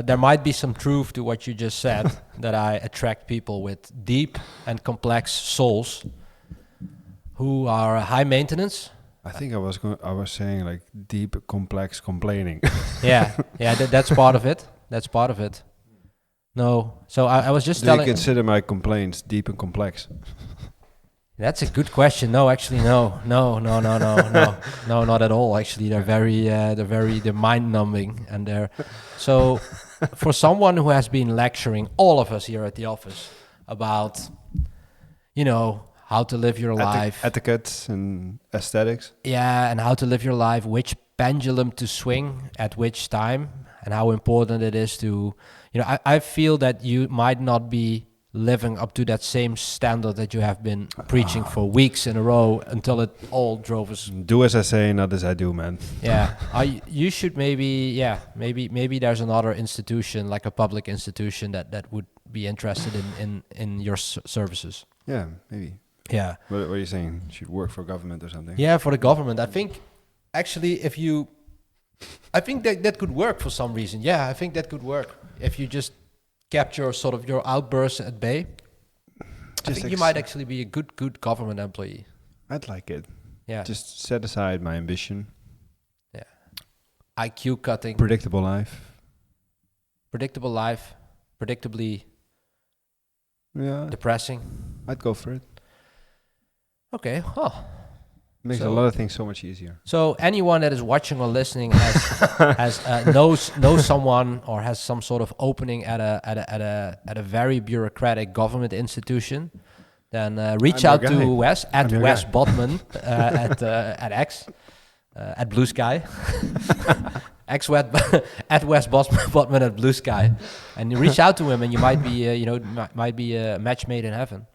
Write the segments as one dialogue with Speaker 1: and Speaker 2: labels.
Speaker 1: There might be some truth to what you just said, that I attract people with deep and complex souls who are high maintenance.
Speaker 2: I think I was saying like deep, complex complaining.
Speaker 1: Yeah, that's part of it. That's part of it. No, so I was just
Speaker 2: Do you
Speaker 1: telling.
Speaker 2: consider my complaints deep and complex?
Speaker 1: That's a good question. No, actually, no, not at all. Actually, they're mind-numbing, and they're so. For someone who has been lecturing all of us here at the office about, how to live your life,
Speaker 2: etiquette and aesthetics.
Speaker 1: yeah, and how to live your life, which pendulum to swing at which time, and how important it is to, I feel that you might not be living up to that same standard that you have been preaching for weeks in a row until it all drove us.
Speaker 2: Do as I say, not as I do, man.
Speaker 1: Yeah, you should maybe there's another institution, like a public institution, that would be interested in your services.
Speaker 2: Yeah, maybe.
Speaker 1: Yeah.
Speaker 2: What are you saying? Should work for government or something?
Speaker 1: Yeah, for the government. I think actually I think that could work for some reason. Yeah, I think that could work if you just capture sort of your outbursts at bay. I think you might actually be a good government employee.
Speaker 2: I'd like it.
Speaker 1: Yeah.
Speaker 2: Just set aside my ambition.
Speaker 1: Yeah. IQ cutting.
Speaker 2: Predictable life.
Speaker 1: Predictably depressing.
Speaker 2: I'd go for it.
Speaker 1: Okay. Oh.
Speaker 2: Makes a lot of things so much easier.
Speaker 1: So anyone that is watching or listening knows someone or has some sort of opening at a very bureaucratic government institution, then reach out to Wes at Wes Botman at X at Blue Sky. At Wes Botman at Blue Sky, and you reach out to him, and you might be a match made in heaven,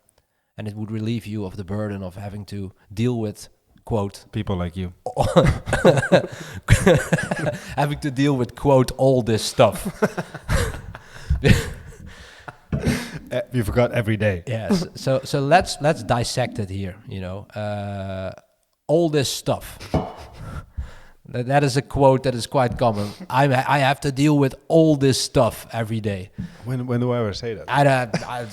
Speaker 1: and it would relieve you of the burden of having to deal with, quote,
Speaker 2: people like you.
Speaker 1: Having to deal with, quote, all this stuff.
Speaker 2: You forgot every day.
Speaker 1: Yes. So let's dissect it here. All this stuff. That is a quote that is quite common. I have to deal with all this stuff every day.
Speaker 2: When do I ever say that?
Speaker 1: I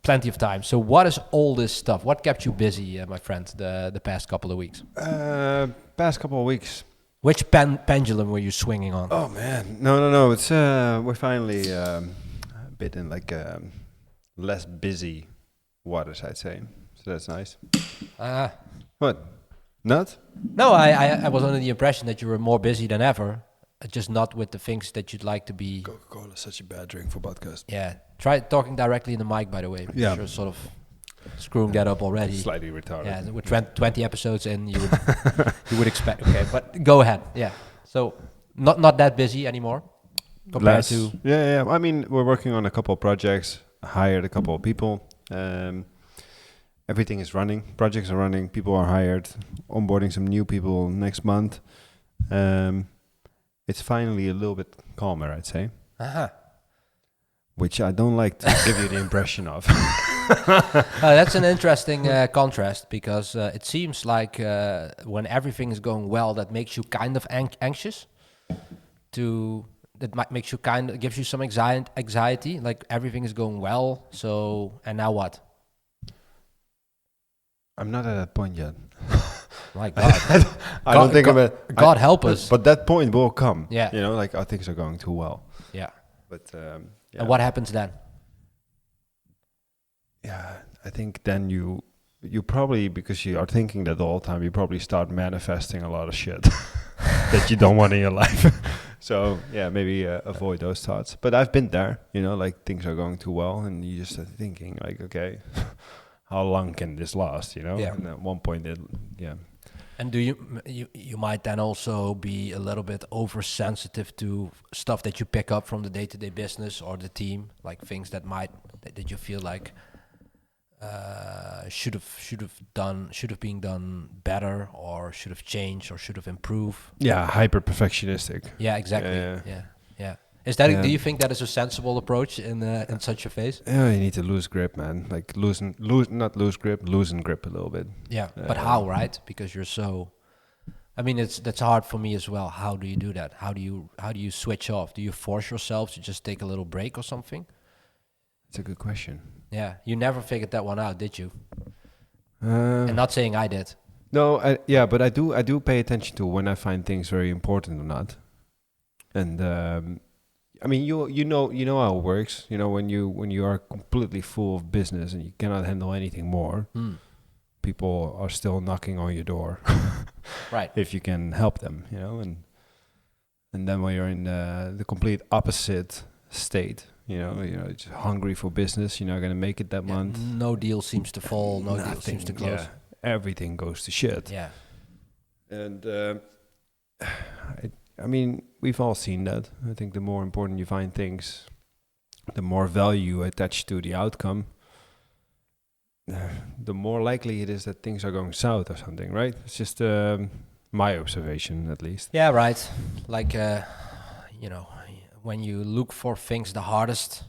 Speaker 1: plenty of times. So what is all this stuff? What kept you busy, my friend, the past couple of weeks?
Speaker 2: Past couple of weeks.
Speaker 1: Which pendulum were you swinging on?
Speaker 2: Oh man, no. It's we're finally a bit in like less busy waters, I'd say. So that's nice. What? Not?
Speaker 1: No, I was under the impression that you were more busy than ever, just not with the things that you'd like to be.
Speaker 2: Coca-Cola is such a bad drink for podcast.
Speaker 1: Yeah, try talking directly in the mic, by the way.
Speaker 2: Yeah.
Speaker 1: You're sort of screwing that up already.
Speaker 2: Slightly retarded.
Speaker 1: Yeah, with 20 episodes in, you would expect. Okay, but go ahead. Yeah. So not that busy anymore compared
Speaker 2: Less.
Speaker 1: to.
Speaker 2: Yeah. I mean, we're working on a couple of projects. Hired a couple of people. Everything is running. Projects are running. People are hired. Onboarding some new people next month. It's finally a little bit calmer, I'd say.
Speaker 1: Uh-huh.
Speaker 2: Which I don't like to give you the impression of.
Speaker 1: That's an interesting contrast, because it seems like when everything is going well, that makes you kind of anxious. That makes you gives you some anxiety. Like everything is going well. So, and now what?
Speaker 2: I'm not at that point yet.
Speaker 1: My God.
Speaker 2: I don't think
Speaker 1: God help us.
Speaker 2: But that point will come.
Speaker 1: Yeah.
Speaker 2: Like our things are going too well.
Speaker 1: Yeah.
Speaker 2: But
Speaker 1: And what happens then?
Speaker 2: Yeah, I think then you probably, because you are thinking that the whole time, you probably start manifesting a lot of shit that you don't want in your life. So yeah, maybe avoid those thoughts. But I've been there, like things are going too well, and you just are thinking like, okay, how long can this last?
Speaker 1: Yeah.
Speaker 2: And at one point,
Speaker 1: And do you might then also be a little bit oversensitive to stuff that you pick up from the day-to-day business or the team, like things that you feel like should have been done better, or should have changed, or should have improved.
Speaker 2: Yeah, hyper perfectionistic.
Speaker 1: Yeah, exactly. Yeah. Is that? Do you think that is a sensible approach in such a phase?
Speaker 2: Yeah, you need to lose grip, man. Like loosen grip a little bit.
Speaker 1: Yeah, but how, right? Because you're so I mean, that's hard for me as well. How do you do that? How do you switch off? Do you force yourself to just take a little break or something?
Speaker 2: It's a good question.
Speaker 1: Yeah, you never figured that one out, did you?
Speaker 2: Uh,
Speaker 1: And not saying I did.
Speaker 2: no, but I do pay attention to when I find things very important or not. And I mean, you know how it works. You know, when you are completely full of business and you cannot handle anything more, people are still knocking on your door.
Speaker 1: Right.
Speaker 2: If you can help them, you know, and then when you're in the complete opposite state, you know, just hungry for business, you're not gonna make it that month.
Speaker 1: No deal seems to fall. No deal seems to close.
Speaker 2: Yeah, everything goes to shit.
Speaker 1: Yeah.
Speaker 2: And I mean, we've all seen that. I think the more important you find things, the more value you attach to the outcome, the more likely it is that things are going south or something, right? It's just my observation, at least.
Speaker 1: Yeah, right. Like, you know, when you look for things the hardest,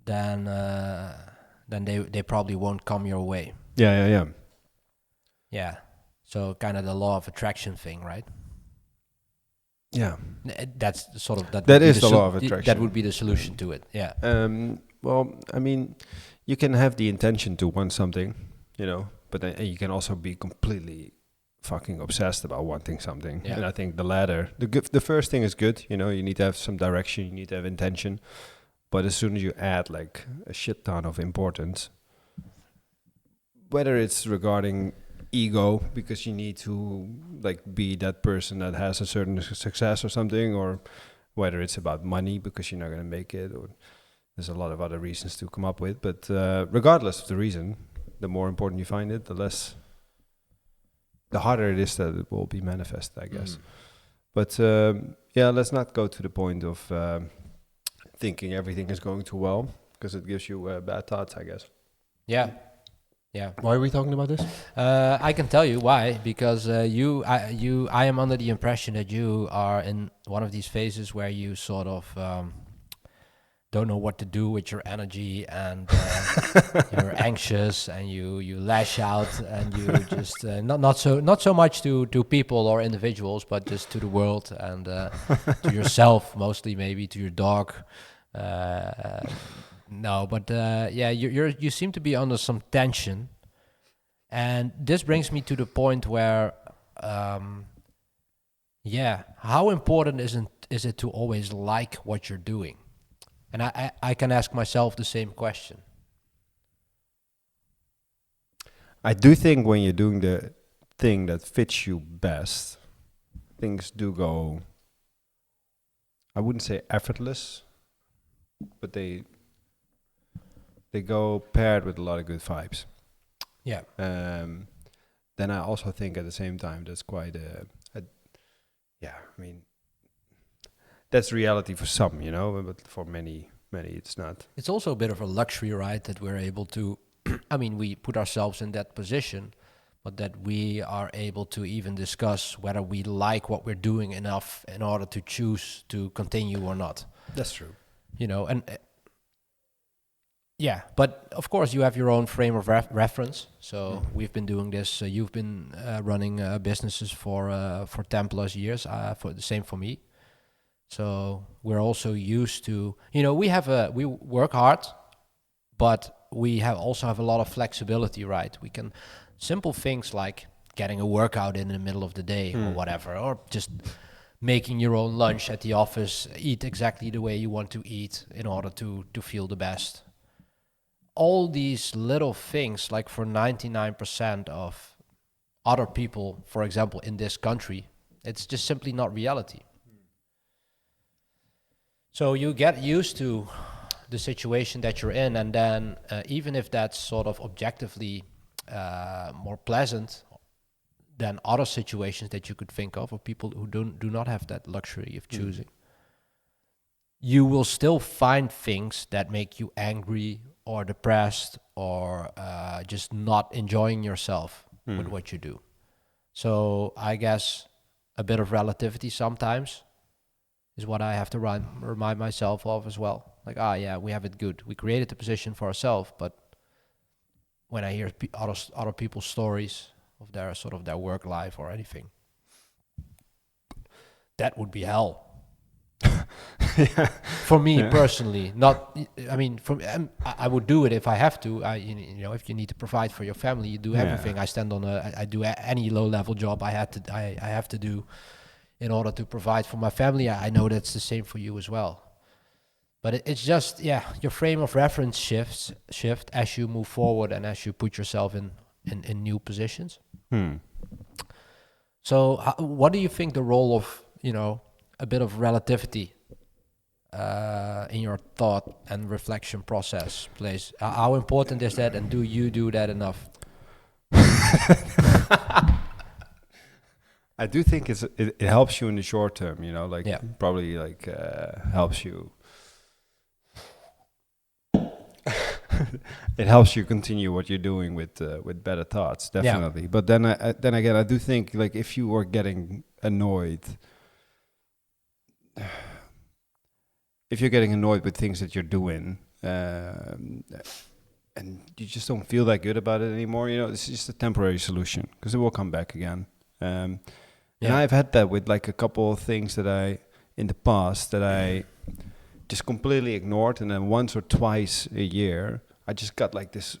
Speaker 1: then they probably won't come your way.
Speaker 2: Yeah.
Speaker 1: Yeah. So kind of the law of attraction thing, right?
Speaker 2: Yeah.
Speaker 1: That's sort of that.
Speaker 2: That is the law of attraction.
Speaker 1: That would be the solution to it. Yeah.
Speaker 2: Well, I mean, you can have the intention to want something, you know, but then you can also be completely fucking obsessed about wanting something.
Speaker 1: Yeah.
Speaker 2: And I think the latter, the first thing is good, you know, you need to have some direction, you need to have intention. But as soon as you add like a shit ton of importance, whether it's regarding ego because you need to like be that person that has a certain success or something, or whether it's about money because you're not going to make it, or there's a lot of other reasons to come up with. But regardless of the reason, the more important you find it, the harder it is that it will be manifested, I guess. But yeah, let's not go to the point of thinking everything is going too well, because it gives you bad thoughts, I guess.
Speaker 1: Yeah. Yeah.
Speaker 2: Why are we talking about this?
Speaker 1: I can tell you why, because I am under the impression that you are in one of these phases where you sort of don't know what to do with your energy, and you're anxious, and you lash out, and you just not so much to people or individuals, but just to the world and to yourself, mostly maybe to your dog. No, but yeah, you seem to be under some tension, and this brings me to the point where, yeah, how important is it to always like what you're doing? And I can ask myself the same question.
Speaker 2: I do think when you're doing the thing that fits you best, things do go, I wouldn't say effortless, but they go paired with a lot of good vibes.
Speaker 1: Yeah.
Speaker 2: Then I also think at the same time that's quite yeah, I mean, that's reality for some, you know, but for many it's not.
Speaker 1: It's also a bit of a luxury, right, that we're able to, I mean, we put ourselves in that position, but that we are able to even discuss whether we like what we're doing enough in order to choose to continue or not.
Speaker 2: That's true.
Speaker 1: You know, and yeah, but of course you have your own frame of reference. So we've been doing this. You've been running businesses for 10+ years. For the same for me. So we're also used to, you know, we work hard, but we also have a lot of flexibility, right? We can simple things like getting a workout in the middle of the day or whatever, or just making your own lunch at the office, eat exactly the way you want to eat in order to feel the best. All these little things, like for 99% of other people, for example, in this country, it's just simply not reality. So you get used to the situation that you're in, and then even if that's sort of objectively more pleasant than other situations that you could think of people who do not have that luxury of choosing, you will still find things that make you angry or depressed or just not enjoying yourself with what you do. So I guess a bit of relativity sometimes is what I have to remind myself of as well. Like, yeah, we have it good. We created the position for ourselves, but when I hear other people's stories of their sort of their work life or anything, that would be hell. For me personally, not. I mean, I would do it if I have to. If you need to provide for your family, you do everything. I do any low-level job I have to do in order to provide for my family. I know that's the same for you as well. But it's just your frame of reference shift as you move forward and as you put yourself in new positions. So, what do you think the role of a bit of relativity in your thought and reflection process plays? How important is that, and do you do that enough?
Speaker 2: I do think it helps you in the short term, probably helps you. It helps you continue what you're doing with better thoughts, definitely. But then again, I do think like if you are getting annoyed. If you're getting annoyed with things that you're doing, and you just don't feel that good about it anymore, it's just a temporary solution because it will come back again. And I've had that with like a couple of things in the past that I just completely ignored, and then once or twice a year, I just got like this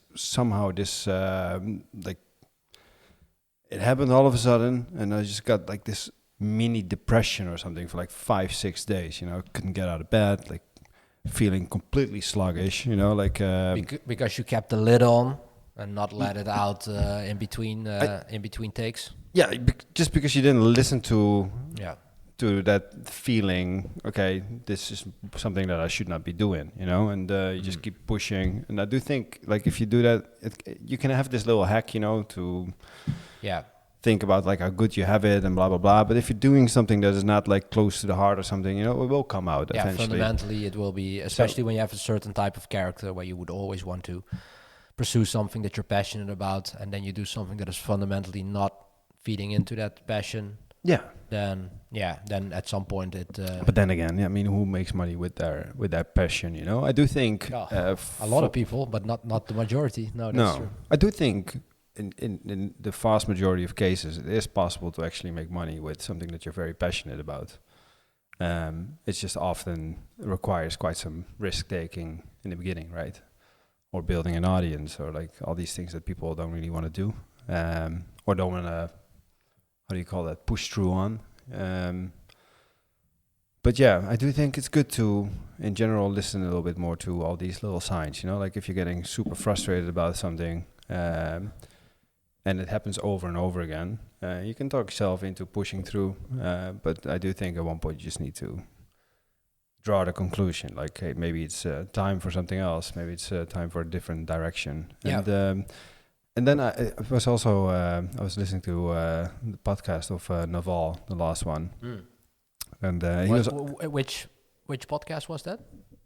Speaker 2: like it happened all of a sudden, and I just got like this mini depression or something for like 5-6 days. Couldn't get out of bed, like feeling completely sluggish.
Speaker 1: Because you kept the lid on and not let it out in between takes. Yeah,
Speaker 2: just because you didn't listen to that feeling. Okay, this is something that I should not be doing. And you just keep pushing. And I do think like if you do that, you can have this little hack. To think about like how good you have it and blah blah blah. But if you're doing something that is not like close to the heart or something, it will come out eventually.
Speaker 1: Fundamentally it will be, especially when you have a certain type of character where you would always want to pursue something that you're passionate about, and then you do something that is fundamentally not feeding into that passion. Then at some point it.
Speaker 2: But then again, who makes money with their passion? I do think
Speaker 1: a lot of people, but not the majority. No, that's true.
Speaker 2: I do think. In the vast majority of cases, it is possible to actually make money with something that you're very passionate about. It's just often requires quite some risk taking in the beginning, right? Or building an audience, or like all these things that people don't really want to do, or don't want to, push through on. But I do think it's good to, in general, listen a little bit more to all these little signs. Like if you're getting super frustrated about something. And it happens over and over again. You can talk yourself into pushing through, but I do think at one point you just need to draw the conclusion. Like, hey, maybe it's time for something else. Maybe it's time for a different direction. And then I was also I was listening to the podcast of Naval, the last one, and he was
Speaker 1: which podcast was that?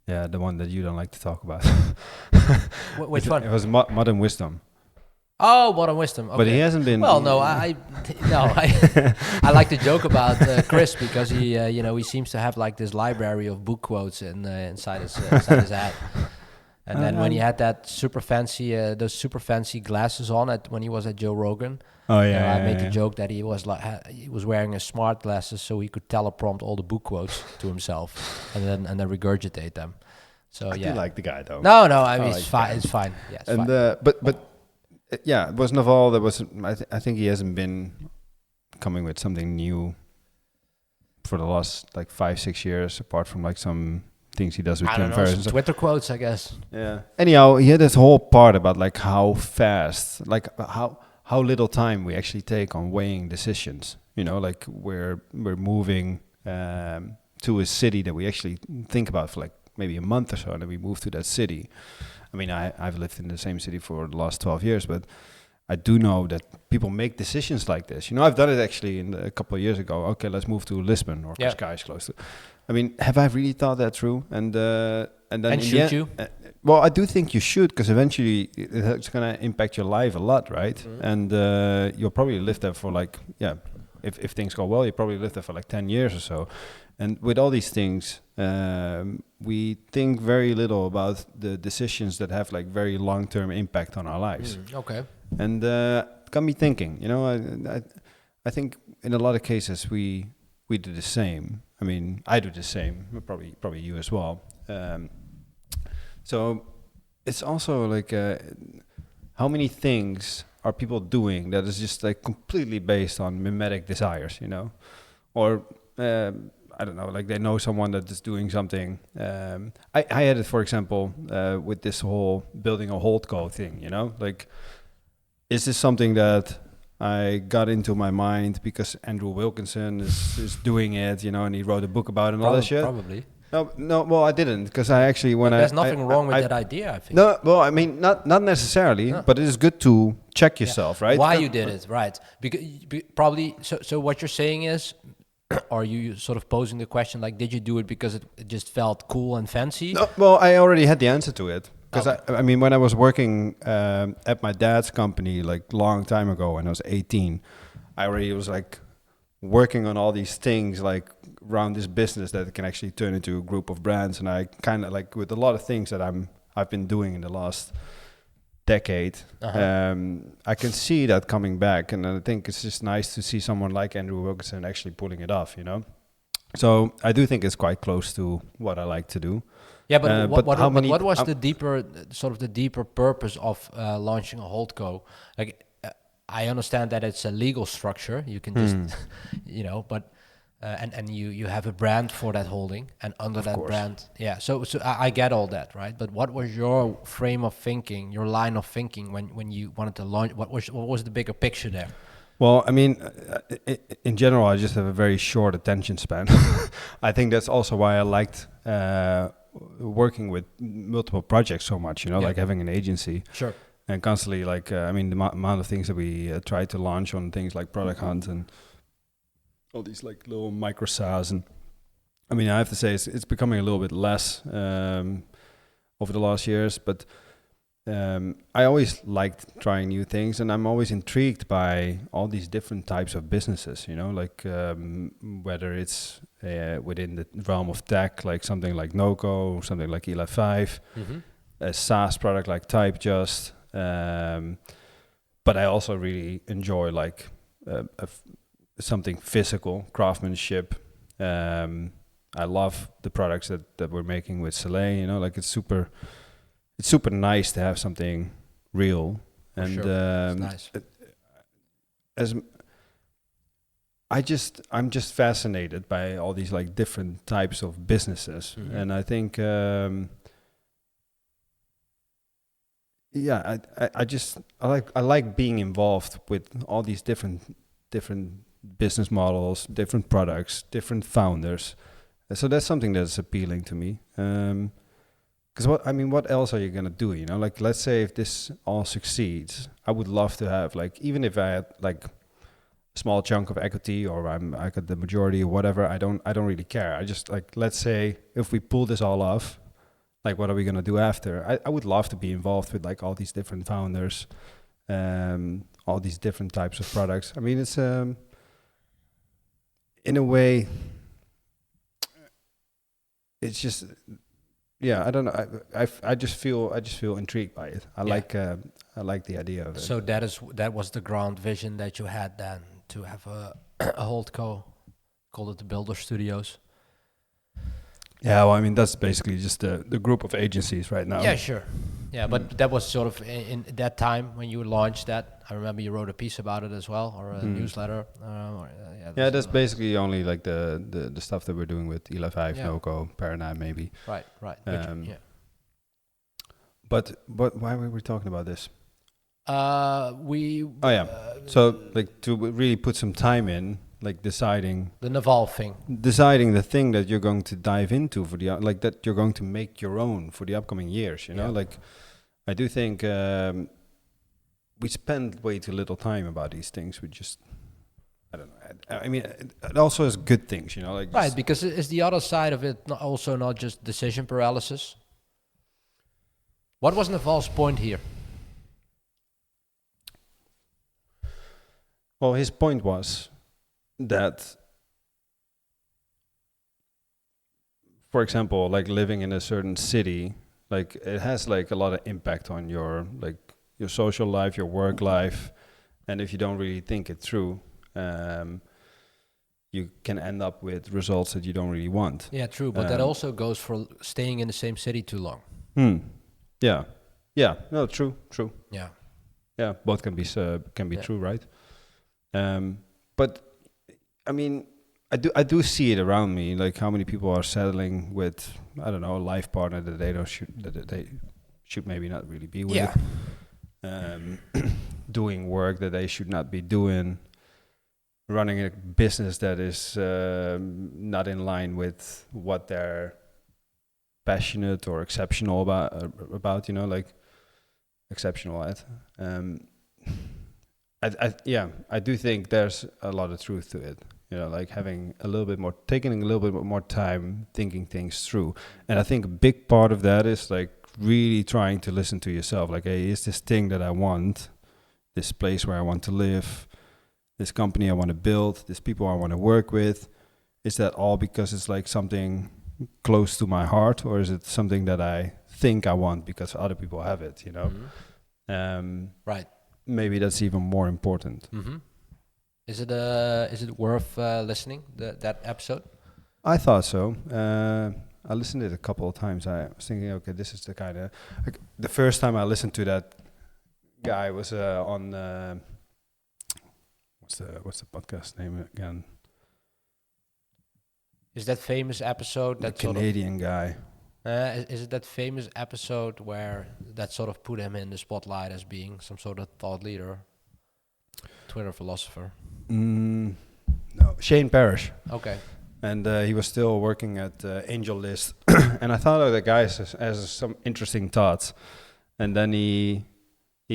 Speaker 2: Yeah, the one that you don't like to talk about.
Speaker 1: Which one?
Speaker 2: It was Modern Wisdom.
Speaker 1: Oh, Modern Wisdom. Okay.
Speaker 2: But he hasn't been.
Speaker 1: Well, no, I like to joke about Chris because he seems to have like this library of book quotes inside his head. And then when he had that those super fancy glasses on when he was at Joe Rogan.
Speaker 2: Oh yeah.
Speaker 1: I made the joke that he was wearing a smart glasses so he could teleprompt all the book quotes to himself and then regurgitate them. So
Speaker 2: I do like the guy though.
Speaker 1: No, I mean it's fine. It's fine. Yeah, it's
Speaker 2: and
Speaker 1: fine.
Speaker 2: But it was Naval. There was I think he hasn't been coming with something new for the last like 5-6 years, apart from like some things he does with Tim Ferriss.
Speaker 1: Some Twitter quotes, I guess.
Speaker 2: Yeah. Anyhow, he had this whole part about like how fast, like how little time we actually take on weighing decisions. Like we're moving to a city that we actually think about for like maybe a month or so, and then we move to that city. I mean, I've lived in the same city for the last 12 years, but I do know that people make decisions like this. I've done it actually a couple of years ago. Okay, let's move to Lisbon or Cascais close to. I mean, have I really thought that through? And then
Speaker 1: should you?
Speaker 2: Well, I do think you should, because eventually it's going to impact your life a lot, right? Mm-hmm. And you'll probably live there for like, if things go well, you probably live there for like 10 years or so. And with all these things, we think very little about the decisions that have like very long-term impact on our lives.
Speaker 1: Okay.
Speaker 2: And it got me thinking, I think in a lot of cases we we do the same. I mean, I do the same. Probably you as well. So it's also like how many things are people doing that is just like completely based on mimetic desires, you know, or I don't know, like they know someone that is doing something. I had it, for example, with this whole building a Holdco thing, you know, like, is this something that I got into my mind because Andrew Wilkinson is doing it, you know, and he wrote a book about it and all that shit?
Speaker 1: Probably.
Speaker 2: No, well, I didn't, because I actually,
Speaker 1: There's nothing wrong with that idea, I think.
Speaker 2: No, well, I mean, not necessarily, but it is good to check yourself, right?
Speaker 1: Why you did it, right? Because probably, so what you're saying is, are you sort of posing the question, like, did you do it because it just felt cool and fancy?
Speaker 2: No, well, I already had the answer to it. Because I mean, when I was working at my dad's company, like long time ago, when I was 18, I already was like working on all these things, like around this business that can actually turn into a group of brands. And I kind of like, with a lot of things that I've been doing in the last decade, I can see that coming back. And I think it's just nice to see someone like Andrew Wilkinson actually pulling it off, you know? So I do think it's quite close to what I like to do.
Speaker 1: Yeah, but what was the deeper purpose of launching a Holdco? Like, I understand that it's a legal structure. You can just, you know, but and you have a brand for that holding, and under that brand, yeah. So I get all that, right? But what was your frame of thinking, your line of thinking when you wanted to launch? What was the bigger picture there?
Speaker 2: Well, I mean, in general, I just have a very short attention span. I think that's also why I liked working with multiple projects so much, you know, like having an agency.
Speaker 1: Sure.
Speaker 2: And constantly, like, I mean, the amount of things that we try to launch on things like Product Hunt and all these like little micro SaaS. And I mean, I have to say it's becoming a little bit less over the last years, but I always liked trying new things, and I'm always intrigued by all these different types of businesses, you know, like whether it's within the realm of tech, like something like Noco, something like Eli 5, a SaaS product like TypeJust. But I also really enjoy like something physical, craftsmanship. I love the products that we're making with Soleil, you know, like it's super nice to have something real. And
Speaker 1: sure. Nice.
Speaker 2: I'm just fascinated by all these like different types of businesses. And I think I like being involved with all these different business models, different products, different founders. So that's something that's appealing to me. Because what else are you gonna do? You know, like let's say if this all succeeds, I would love to have like, even if I had like a small chunk of equity or I got the majority or whatever, I don't really care. I just like, let's say if we pull this all off, like what are we gonna do after? I would love to be involved with like all these different founders, all these different types of products. I mean, it's in a way, it's just. Yeah, I don't know. I just feel intrigued by it. I like the idea of it.
Speaker 1: So that was the grand vision that you had then, to have a Holdco, called it the Builder Studios.
Speaker 2: Yeah, well, I mean that's basically just the group of agencies right now.
Speaker 1: Yeah, sure. Yeah, but that was sort of in that time when you launched that. I remember you wrote a piece about it as well, or a newsletter.
Speaker 2: That's basically only like the stuff that we're doing with Eli 5, Noco, Paradigm, maybe.
Speaker 1: Right.
Speaker 2: But why were we talking about this?
Speaker 1: So
Speaker 2: like to really put some time in, like deciding
Speaker 1: the Naval thing,
Speaker 2: deciding the thing that you're going to dive into for the like that you're going to make your own for the upcoming years. You know, like I do think we spend way too little time about these things. We just, I don't know. I mean, it also has good things, you know, like
Speaker 1: right, because it's the other side of it. Also, not just decision paralysis. What was Naval's point here?
Speaker 2: Well, his point was that, for example, like living in a certain city, like it has like a lot of impact on your like your social life, your work life, and if you don't really think it through, you can end up with results that you don't really want.
Speaker 1: Yeah, true. But that also goes for staying in the same city too long.
Speaker 2: Yeah. Yeah. No, true.
Speaker 1: Yeah.
Speaker 2: Yeah. Both can be true, right? But I mean, I do see it around me, like how many people are settling with, I don't know, a life partner that they should maybe not really be with.
Speaker 1: Yeah.
Speaker 2: Doing work that they should not be doing, running a business that is not in line with what they're passionate or exceptional about, you know, like exceptional at. I do think there's a lot of truth to it, you know, like taking a little bit more time thinking things through. And I think a big part of that is like really trying to listen to yourself, like, hey, is this thing that I want, this place where I want to live, this company I want to build, these people I want to work with, is that all because it's like something close to my heart, or is it something that I think I want because other people have it, you know?
Speaker 1: Right.
Speaker 2: Maybe that's even more important.
Speaker 1: Is it worth listening, that episode?
Speaker 2: I thought so. I listened to it a couple of times. I was thinking, okay, this is the kind of, like, the first time I listened to that guy was on what's the podcast name again?
Speaker 1: Is that famous episode that
Speaker 2: the Canadian guy?
Speaker 1: Is it that famous episode where that sort of put him in the spotlight as being some sort of thought leader, Twitter philosopher?
Speaker 2: No, Shane Parrish.
Speaker 1: Okay.
Speaker 2: And he was still working at Angel List, and I thought of the guy has some interesting thoughts, and then he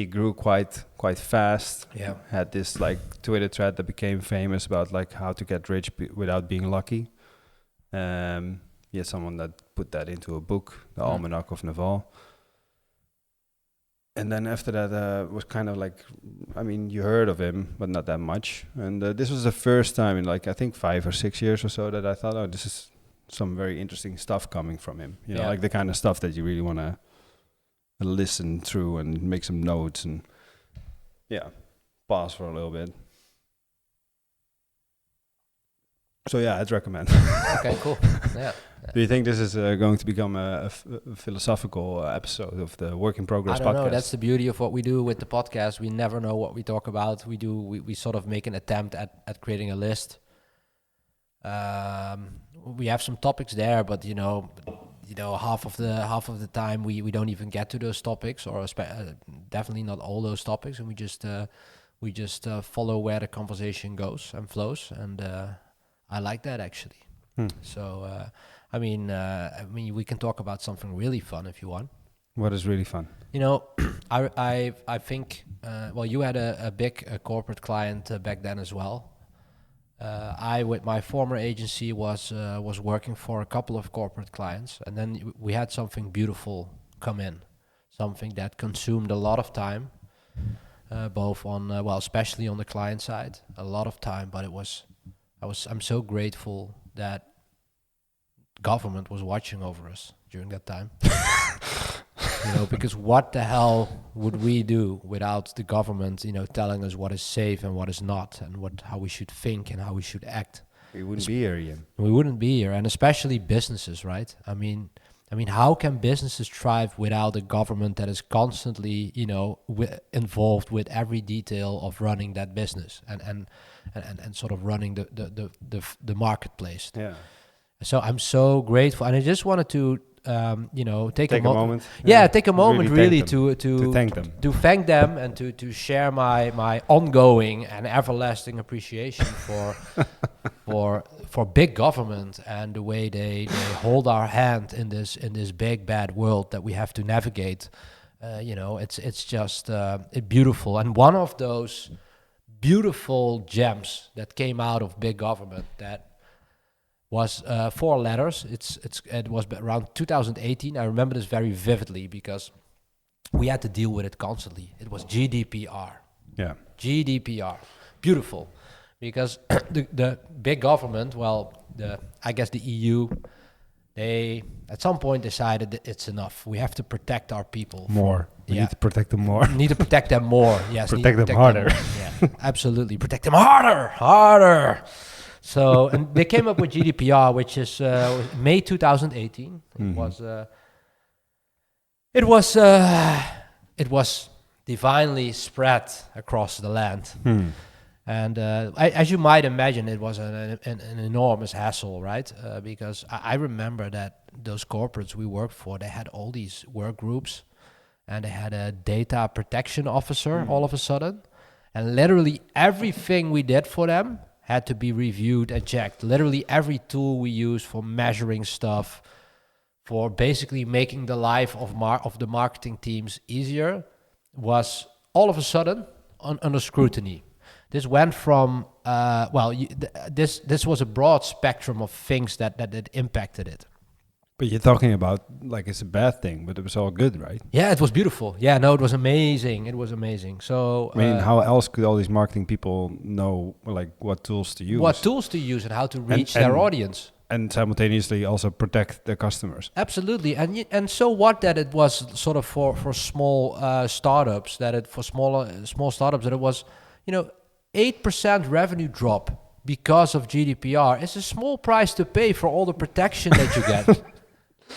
Speaker 2: grew quite fast.
Speaker 1: Yeah.
Speaker 2: Had this like Twitter thread that became famous about like how to get rich without being lucky. He had someone that put that into a book, The Almanac of Naval. And then after that was kind of like, I mean, you heard of him, but not that much. And this was the first time in like, I think 5 or 6 years or so that I thought, oh, this is some very interesting stuff coming from him. You know, like the kind of stuff that you really want to listen through and make some notes and, pause for a little bit. So yeah, I'd recommend.
Speaker 1: Okay, cool. Yeah.
Speaker 2: Do you think this is going to become a philosophical episode of the Work in Progress podcast?
Speaker 1: I don't know. That's the beauty of what we do with the podcast. We never know what we talk about. We sort of make an attempt at creating a list. We have some topics there, but you know, half of the time we don't even get to those topics, or definitely not all those topics, and we just follow where the conversation goes and flows, and I like that actually. So I mean, we can talk about something really fun if you want.
Speaker 2: What is really fun?
Speaker 1: You know, I think you had a big corporate client back then as well. I, with my former agency, was working for a couple of corporate clients, and then we had something beautiful come in, something that consumed a lot of time, both on especially on the client side, a lot of time. But I'm so grateful that government was watching over us during that time. You know, because what the hell would we do without the government, you know, telling us what is safe and what is not, and how we should think and how we should act?
Speaker 2: We wouldn't be here, Ian.
Speaker 1: We wouldn't be here, and especially businesses, right? I mean, how can businesses thrive without a government that is constantly, you know, involved with every detail of running that business and sort of running the marketplace?
Speaker 2: Yeah.
Speaker 1: So I'm so grateful, and I just wanted to, take a moment. Take a moment really to
Speaker 2: thank them,
Speaker 1: to thank them, and to share my ongoing and everlasting appreciation for big government and the way they hold our hand in this big bad world that we have to navigate. It's just beautiful, and one of those beautiful gems that came out of big government that was 4 letters. It was around 2018. I remember this very vividly because we had to deal with it constantly. It was GDPR.
Speaker 2: Yeah.
Speaker 1: GDPR. Beautiful. Because the big government, I guess the EU, they at some point decided that it's enough. We have to protect our people.
Speaker 2: More. We need to protect them more.
Speaker 1: Need to protect them more. Yes.
Speaker 2: Protect them harder.
Speaker 1: Yeah, absolutely. Protect them harder. So, and they came up with GDPR, which is May 2018. It was divinely spread across the land. And as you might imagine, it was an enormous hassle, right? Because I remember that those corporates we worked for, they had all these work groups, and they had a data protection officer all of a sudden. And literally everything we did for them had to be reviewed and checked. Literally every tool we used for measuring stuff, for basically making the life of the marketing teams easier, was all of a sudden under scrutiny. This went from, this was a broad spectrum of things that impacted it.
Speaker 2: But you're talking about like it's a bad thing, but it was all good, right?
Speaker 1: Yeah, it was beautiful. Yeah, no, it was amazing. It was amazing. So
Speaker 2: I mean, how else could all these marketing people know like what tools to use?
Speaker 1: What tools to use and how to reach their audience.
Speaker 2: And simultaneously also protect their customers.
Speaker 1: Absolutely. And so what that it was sort of for small startups, small startups, that it was, 8% revenue drop because of GDPR. It's a small price to pay for all the protection that you get.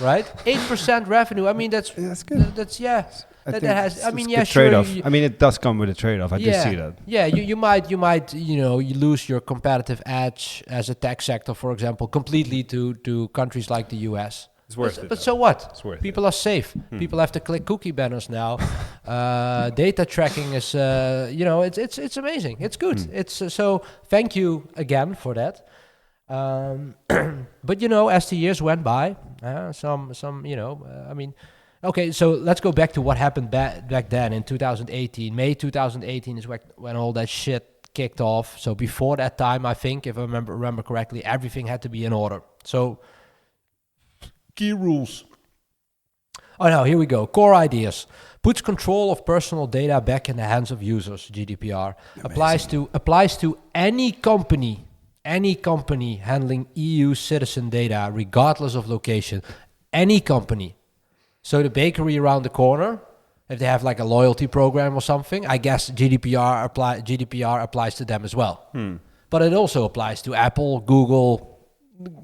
Speaker 1: Right? 8% revenue. I mean, that's good. That has. I mean, sure.
Speaker 2: Trade-off. I mean, it does come with a trade-off. I do see that.
Speaker 1: Yeah, you might, you lose your competitive edge as a tech sector, for example, completely to countries like the US.
Speaker 2: It's worth it.
Speaker 1: But so what?
Speaker 2: It's worth
Speaker 1: People are safe. People have to click cookie banners now. Data tracking is, it's amazing. It's good. It's so. Thank you again for that. But as the years went by, okay, so let's go back to what happened back then in 2018. May 2018 is when all that shit kicked off. So before that time, I think, if I remember correctly, everything had to be in order. So key rules. Oh no, here we go. Core ideas. Puts control of personal data back in the hands of users. GDPR applies to any company handling EU citizen data, regardless of location. Any company. So the bakery around the corner, if they have like a loyalty program or something, I guess GDPR applies to them as well. But it also applies to Apple, Google,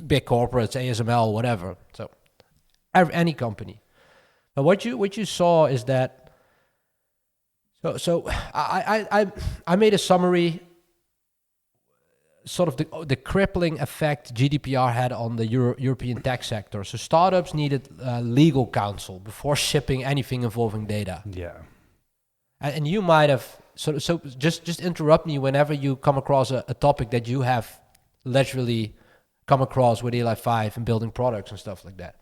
Speaker 1: big corporates, ASML, whatever. So any company. But what you saw is that. So I made a summary. Sort of the crippling effect GDPR had on the European tech sector. So startups needed legal counsel before shipping anything involving data.
Speaker 2: Yeah.
Speaker 1: And you might have, so just interrupt me whenever you come across a topic that you have literally come across with Eli 5 and building products and stuff like that.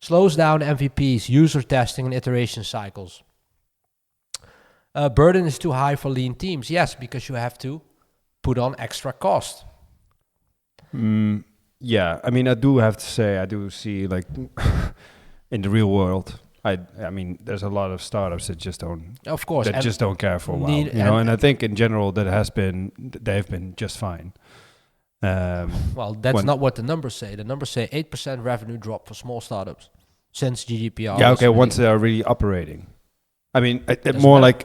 Speaker 1: Slows down MVPs, user testing and iteration cycles. Burden is too high for lean teams. Yes, because you have to put on extra cost.
Speaker 2: Yeah, I mean, I do have to say, I do see like in the real world, I mean, there's a lot of startups that just don't,
Speaker 1: of course,
Speaker 2: that just don't care for a while, and I think in general they've been just fine.
Speaker 1: Well, that's not what the numbers say. The numbers say 8% revenue drop for small startups since GDPR.
Speaker 2: Yeah, okay, once they are really operating. I mean, more like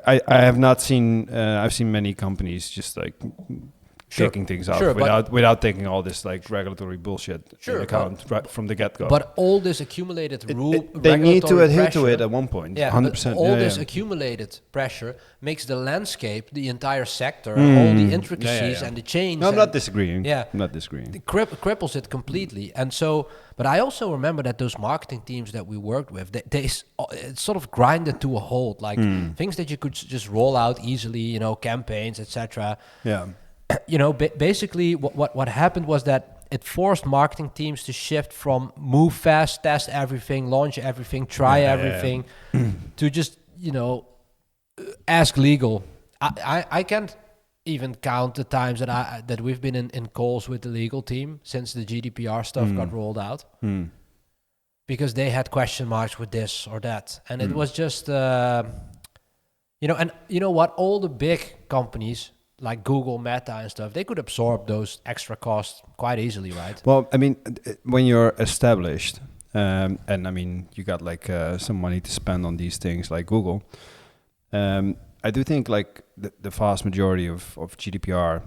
Speaker 2: I have not seen. I've seen many companies just like taking things out without taking all this like regulatory bullshit into account right from the get go.
Speaker 1: But all this accumulated
Speaker 2: they need to adhere to it at one point.
Speaker 1: Yeah, 100%. All this accumulated pressure makes the landscape, the entire sector, all the intricacies and the change.
Speaker 2: No, I'm not disagreeing.
Speaker 1: Yeah,
Speaker 2: I'm not disagreeing.
Speaker 1: It cripples it completely, and so. But I also remember that those marketing teams that we worked with, they sort of grinded to a halt, like things that you could just roll out easily, campaigns, etc.
Speaker 2: Yeah.
Speaker 1: Basically what happened was that it forced marketing teams to shift from move fast, test everything, launch everything, try everything, to just, ask legal. I can't even count the times that we've been in calls with the legal team since the GDPR stuff got rolled out, because they had question marks with this or that, and it was just and you know what, all the big companies like Google, Meta and stuff, they could absorb those extra costs quite easily, right?
Speaker 2: Well, I mean, when you're established, and I mean, you got like some money to spend on these things like Google, I do think like the vast majority of GDPR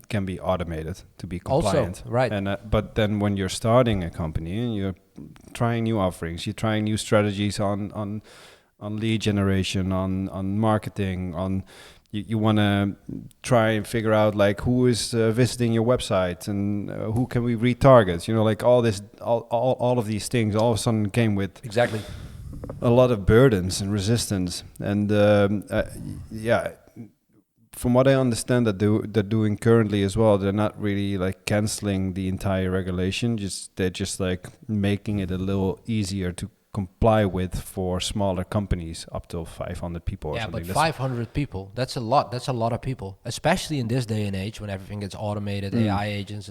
Speaker 2: can be automated to be compliant.
Speaker 1: Also, right.
Speaker 2: And but then when you're starting a company and you're trying new offerings, you're trying new strategies on lead generation, on marketing, on you want to try and figure out like who is visiting your website and who can we retarget, you know, like all of these things all of a sudden came with
Speaker 1: Exactly.
Speaker 2: a lot of burdens and resistance. And yeah, from what I understand that they're doing currently as well, they're not really like canceling the entire regulation, they're just like making it a little easier to comply with for smaller companies up to 500 people or something.
Speaker 1: But 500 people, that's a lot. That's a lot of people, especially in this day and age when everything gets automated, AI agents,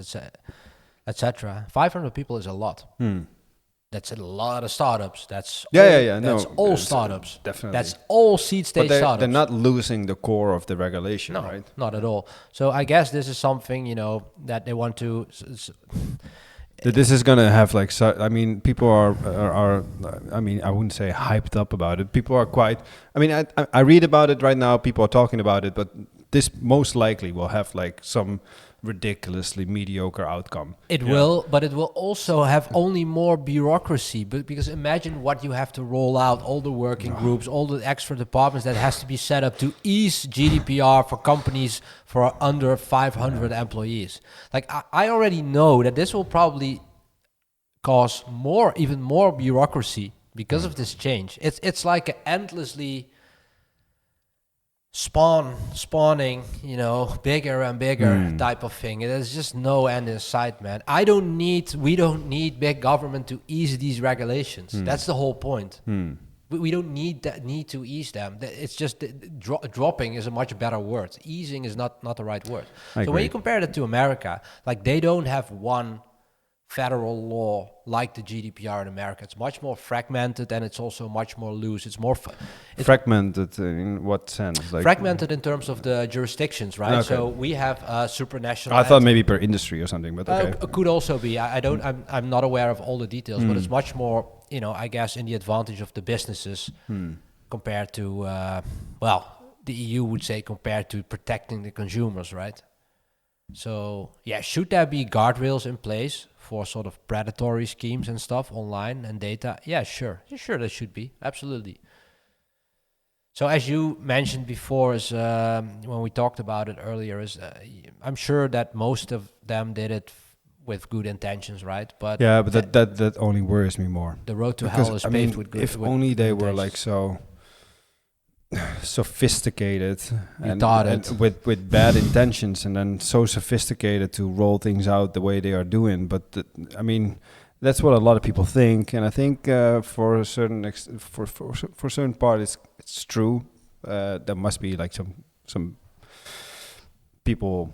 Speaker 1: etc. 500 people is a lot. That's a lot of startups. That's all startups.
Speaker 2: Definitely.
Speaker 1: That's all seed stage startups.
Speaker 2: They're not losing the core of the regulation,
Speaker 1: no,
Speaker 2: right?
Speaker 1: Not at all. So I guess this is something, you know, that they want to...
Speaker 2: This is gonna have like, I mean, people are I mean, I wouldn't say hyped up about it. People are quite. I mean, I read about it right now. People are talking about it, but this most likely will have like some ridiculously mediocre outcome.
Speaker 1: It will, but it will also have only more bureaucracy. But because imagine what you have to roll out, all the working groups, all the extra departments that has to be set up to ease GDPR for companies for under 500 employees. Like I already know that this will probably cause even more bureaucracy because of this change. It's like an endlessly spawning, you know, bigger and bigger type of thing. There's just no end in sight, man. We don't need big government to ease these regulations. That's the whole point. We don't need to ease them. It's just dropping is a much better word. Easing is not the right word. So when you compare that to America, like they don't have one federal law like the GDPR in America. It's much more fragmented and it's also much more loose. It's more
Speaker 2: fragmented in what sense? Like
Speaker 1: fragmented in terms of the jurisdictions, right? Okay. So we have supranational.
Speaker 2: I thought maybe per industry or something, but okay.
Speaker 1: Could also be. I'm not aware of all the details, but it's much more, you know, I guess in the advantage of the businesses compared to, the EU would say compared to protecting the consumers, right? So yeah, should there be guardrails in place for sort of predatory schemes and stuff online and data? Yeah, sure, there should be, absolutely. So as you mentioned before, is when we talked about it earlier, is I'm sure that most of them did it with good intentions, right? But
Speaker 2: yeah, but that only worries me more.
Speaker 1: The road to hell is paved with good.
Speaker 2: If only they were like so sophisticated and with bad intentions, and then so sophisticated to roll things out the way they are doing. But I mean, that's what a lot of people think, and I think for a certain for a certain part, it's true. There must be like some people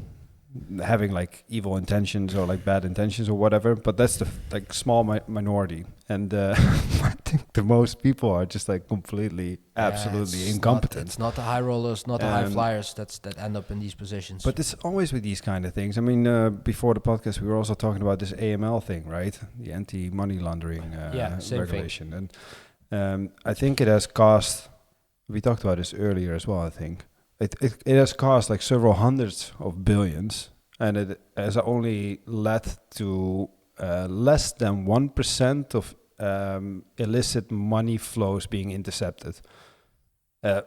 Speaker 2: having like evil intentions or like bad intentions or whatever, but that's the like small minority, and I think the most people are just like completely absolutely incompetent.
Speaker 1: It's not the high rollers, not the high flyers that end up in these positions.
Speaker 2: But it's always with these kind of things. I mean, before the podcast we were also talking about this AML thing, right? The anti-money laundering regulation thing. And I think it has cost, we talked about this earlier as well, I think it has cost like several hundreds of billions, and it has only led to less than 1% of illicit money flows being intercepted,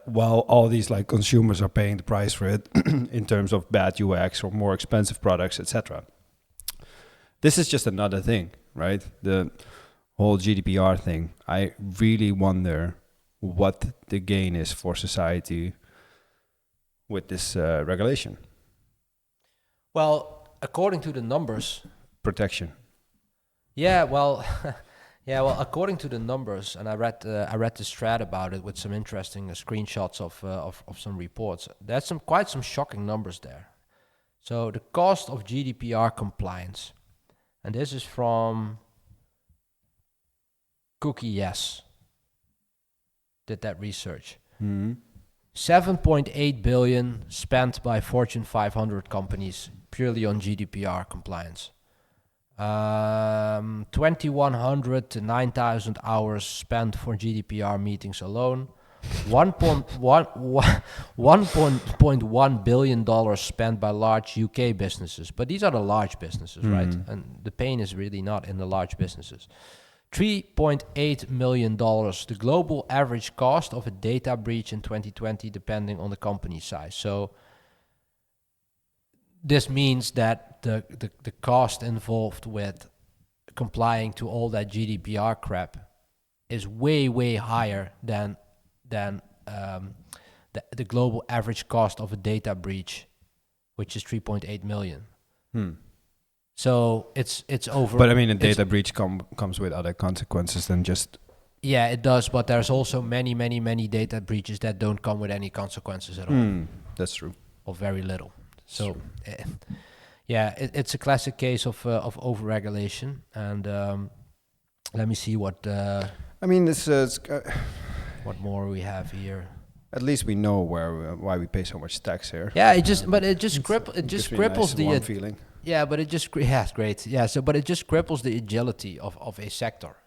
Speaker 2: while all these like consumers are paying the price for it in terms of bad UX or more expensive products, etc. This is just another thing, right? The whole GDPR thing. I really wonder what the gain is for society with this regulation.
Speaker 1: Well, according to the numbers,
Speaker 2: protection.
Speaker 1: Yeah, well, according to the numbers, and I read this thread about it with some interesting screenshots of some reports. There's quite some shocking numbers there. So the cost of GDPR compliance, and this is from Cookie did that research. 7.8 billion spent by Fortune 500 companies purely on GDPR compliance. 2,100 to 9,000 hours spent for GDPR meetings alone. $1.1 billion spent by large UK businesses. But these are the large businesses, right? And the pain is really not in the large businesses. $3.8 million, the global average cost of a data breach in 2020, depending on the company size. So this means that the cost involved with complying to all that GDPR crap is way higher than the global average cost of a data breach, which is 3.8 million. So it's over.
Speaker 2: But I mean, a data breach comes with other consequences than just.
Speaker 1: Yeah, it does. But there's also many data breaches that don't come with any consequences at all.
Speaker 2: That's true.
Speaker 1: Or very little. So, it's a classic case of overregulation. And let me see what.
Speaker 2: I mean, it's
Speaker 1: what more we have here.
Speaker 2: At least we know why we pay so much tax here.
Speaker 1: Yeah, it just cripples the
Speaker 2: feeling.
Speaker 1: Yeah, but it just it's great. Yeah, but it just cripples the agility of a sector.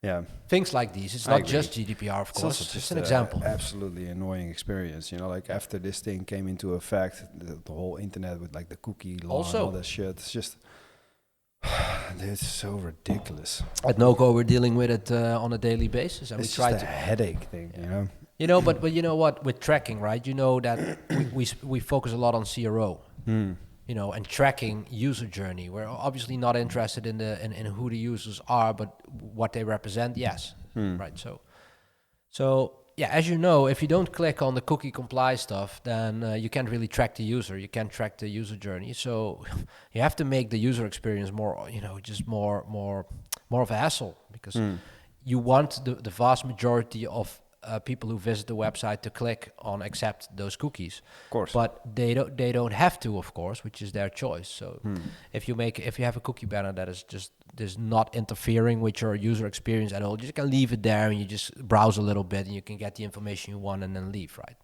Speaker 2: Yeah,
Speaker 1: things like these. It's not just GDPR, of course. It's just an example.
Speaker 2: Absolutely annoying experience. You know, like after this thing came into effect, the whole internet with like the cookie law and all that shit. It's just. It's so ridiculous.
Speaker 1: At NoCo, we're dealing with it on a daily basis, and
Speaker 2: it's
Speaker 1: we try
Speaker 2: just a headache thing, you know.
Speaker 1: You know, but you know what? With tracking, right? You know that we focus a lot on CRO, you know, and tracking user journey. We're obviously not interested in who the users are, but what they represent. Yes, right. So yeah, as you know, if you don't click on the cookie comply stuff, then you can't really track the user. You can't track the user journey. So you have to make the user experience more, you know, just more of a hassle, because you want the vast majority of people who visit the website to click on accept those cookies.
Speaker 2: Of course.
Speaker 1: But they don't have to, of course, which is their choice. So if you have a cookie banner that is not interfering with your user experience at all, you just can leave it there and you just browse a little bit and you can get the information you want and then leave, right?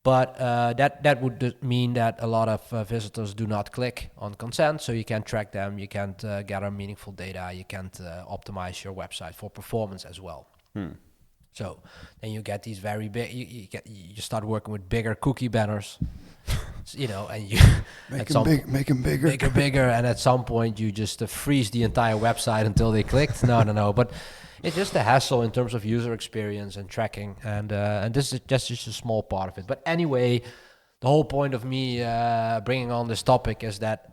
Speaker 1: But that would mean that a lot of visitors do not click on consent, so you can't track them, you can't gather meaningful data, you can't optimize your website for performance as well. So then you get these very big. You start working with bigger cookie banners, you know, and you
Speaker 2: make them bigger,
Speaker 1: and at some point you just freeze the entire website until they clicked. No. But it's just a hassle in terms of user experience and tracking, and this is just a small part of it. But anyway, the whole point of me bringing on this topic is that.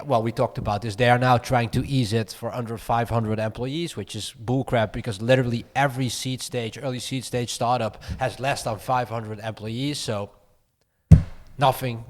Speaker 1: Well, we talked about this. They are now trying to ease it for under 500 employees, which is bullcrap, because literally every early seed stage startup has less than 500 employees. So nothing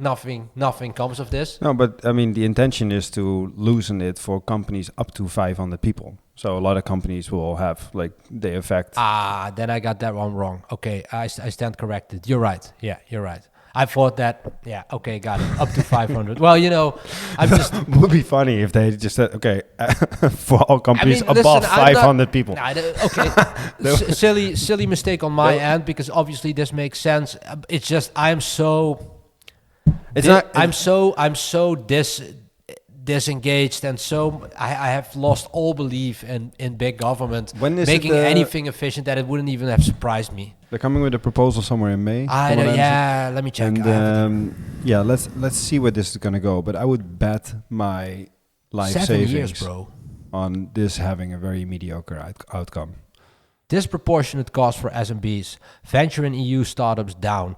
Speaker 1: comes of this.
Speaker 2: No, but I mean, the intention is to loosen it for companies up to 500 people. So a lot of companies will have the effect.
Speaker 1: Then I got that one wrong. Okay, I stand corrected. You're right. Yeah, you're right. I thought that, okay, got it, up to 500. Well, you know, I'm just...
Speaker 2: It would be funny if they just said, okay, for all companies above 500 people.
Speaker 1: Okay, silly mistake on my end, because obviously this makes sense. It's just, I'm so disengaged, and so I have lost all belief in big government making anything efficient, that it wouldn't even have surprised me.
Speaker 2: They're coming with a proposal somewhere in May.
Speaker 1: I know, let me check.
Speaker 2: And let's see where this is gonna go. But I would bet my life
Speaker 1: 7
Speaker 2: savings
Speaker 1: years, bro,
Speaker 2: on this having a very mediocre outcome.
Speaker 1: Disproportionate cost for SMBs. Venture in EU startups down.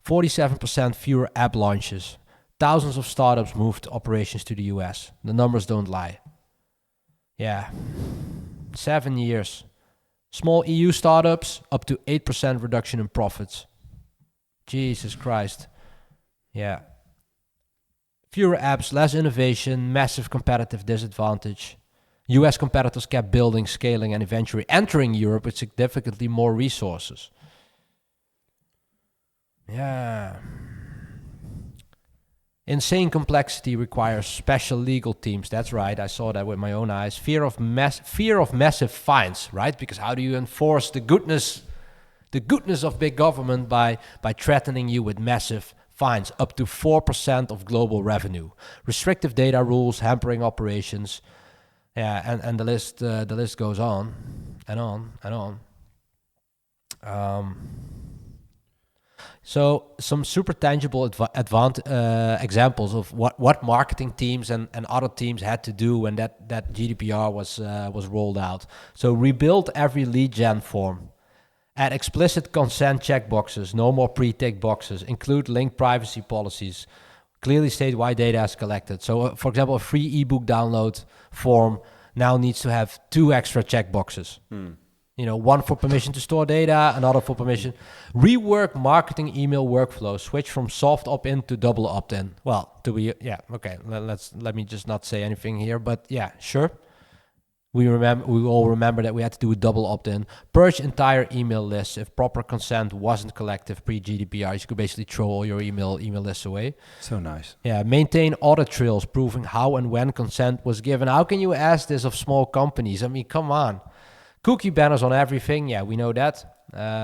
Speaker 1: 47% fewer app launches. Thousands of startups moved operations to the US. The numbers don't lie. 7 years. Small EU startups, up to 8% reduction in profits. Jesus Christ. Yeah. Fewer apps, less innovation, massive competitive disadvantage. US competitors kept building, scaling, and eventually entering Europe with significantly more resources. Yeah. Insane complexity requires special legal teams. That's right. I saw that with my own eyes. Fear of massive fines, right? Because how do you enforce the goodness of big government by threatening you with massive fines, up to 4% of global revenue? Restrictive data rules hampering operations. Yeah, and the list goes on and on and on. So some super tangible examples of what marketing teams and other teams had to do when that GDPR was rolled out. So rebuild every lead gen form. Add explicit consent checkboxes, no more pre-tick boxes. Include link privacy policies. Clearly state why data is collected. So, for example, a free ebook download form now needs to have 2 extra checkboxes. One for permission to store data, another for permission. Rework marketing email workflow. Switch from soft opt-in to double opt-in. Well, okay. Let me just not say anything here, but yeah, sure. We all remember that we had to do a double opt-in. Purge entire email lists. If proper consent wasn't collected pre-GDPR, you could basically throw all your email lists away.
Speaker 2: So nice.
Speaker 1: Yeah, maintain audit trails proving how and when consent was given. How can you ask this of small companies? I mean, come on. Cookie banners on everything. Yeah, we know that.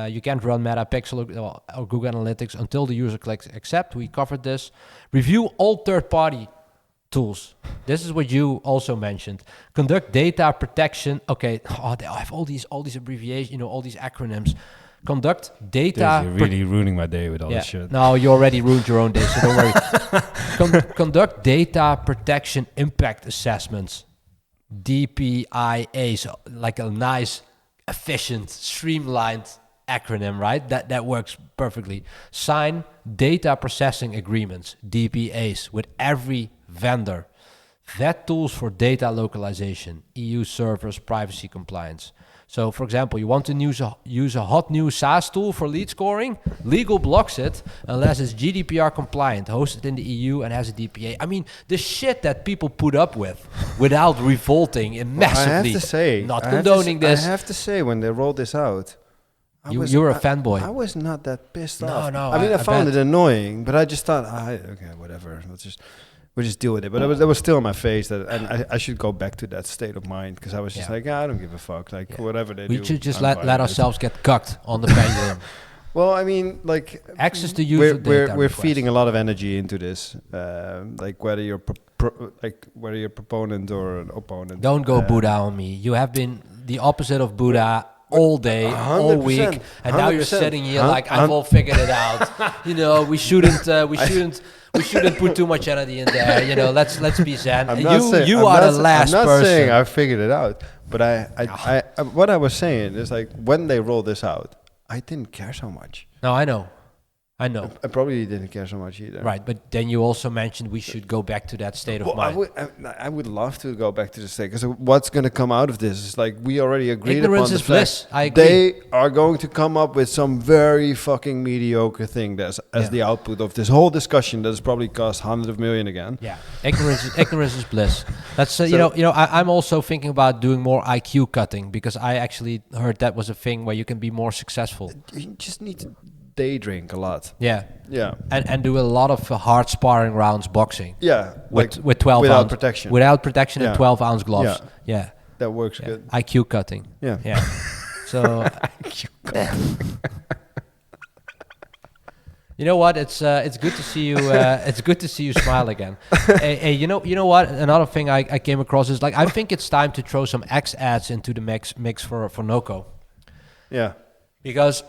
Speaker 1: You can't run Meta, Pixel, or Google Analytics until the user clicks accept. We covered this. Review all third-party tools. This is what you also mentioned. Conduct data protection. Okay, they have all these abbreviations, all these acronyms. Conduct data.
Speaker 2: Dude, you're really ruining my day with all this shit.
Speaker 1: No, you already ruined your own day, so don't worry. Conduct data protection impact assessments. DPIA, so like a nice, efficient, streamlined acronym, right? That works perfectly. Sign data processing agreements, DPAs, with every vendor. Vet tools for data localization, EU servers, privacy compliance. So, for example, you want to use a hot new SaaS tool for lead scoring? Legal blocks it unless it's GDPR compliant, hosted in the EU, and has a DPA. I mean, the shit that people put up with without revolting and massively.
Speaker 2: I have to say,
Speaker 1: not condoning this.
Speaker 2: I have to say, when they rolled this out,
Speaker 1: you were a fanboy.
Speaker 2: I was not that pissed off.
Speaker 1: No.
Speaker 2: I mean, I found it annoying, but I just thought, okay, whatever. We'll just deal with it. But that was still in my face, and I should go back to that state of mind, because I was just like, I don't give a fuck. Like, whatever they do.
Speaker 1: We should just let ourselves get cucked on the pendulum.
Speaker 2: Well, I mean, like,
Speaker 1: access to user data.
Speaker 2: We're feeding a lot of energy into this, like whether you're whether you're a proponent or an opponent.
Speaker 1: Don't go Buddha on me. You have been the opposite of Buddha all day, all week, and now you're sitting here like I've all figured it out. We shouldn't put too much energy in there. Let's be zen. You are the last person.
Speaker 2: I'm not saying I figured it out, but I what I was saying is, like, when they rolled this out, I didn't care so much.
Speaker 1: No, I know. I
Speaker 2: probably didn't care so much either.
Speaker 1: Right, but then you also mentioned we should go back to that state of mind.
Speaker 2: I would love to go back to the state, because what's going to come out of this is, like, we already agreed
Speaker 1: Ignorance
Speaker 2: upon
Speaker 1: is
Speaker 2: the
Speaker 1: bliss.
Speaker 2: fact
Speaker 1: I agree.
Speaker 2: They are going to come up with some very fucking mediocre thing as the output of this whole discussion that has probably cost hundreds of million again.
Speaker 1: Yeah, ignorance is bliss. That's I'm also thinking about doing more IQ cutting, because I actually heard that was a thing where you can be more successful.
Speaker 2: You just need to day drink a lot.
Speaker 1: Yeah. And do a lot of hard sparring rounds boxing.
Speaker 2: Yeah.
Speaker 1: With 12
Speaker 2: without
Speaker 1: ounce
Speaker 2: protection.
Speaker 1: Without protection and 12-ounce gloves. Yeah.
Speaker 2: That works good.
Speaker 1: IQ cutting.
Speaker 2: Yeah.
Speaker 1: So IQ cutting. You know what? It's good to see you. It's good to see you smile again. Hey, you know what? Another thing I came across is, like, I think it's time to throw some X ads into the mix for Noco.
Speaker 2: Yeah.
Speaker 1: Because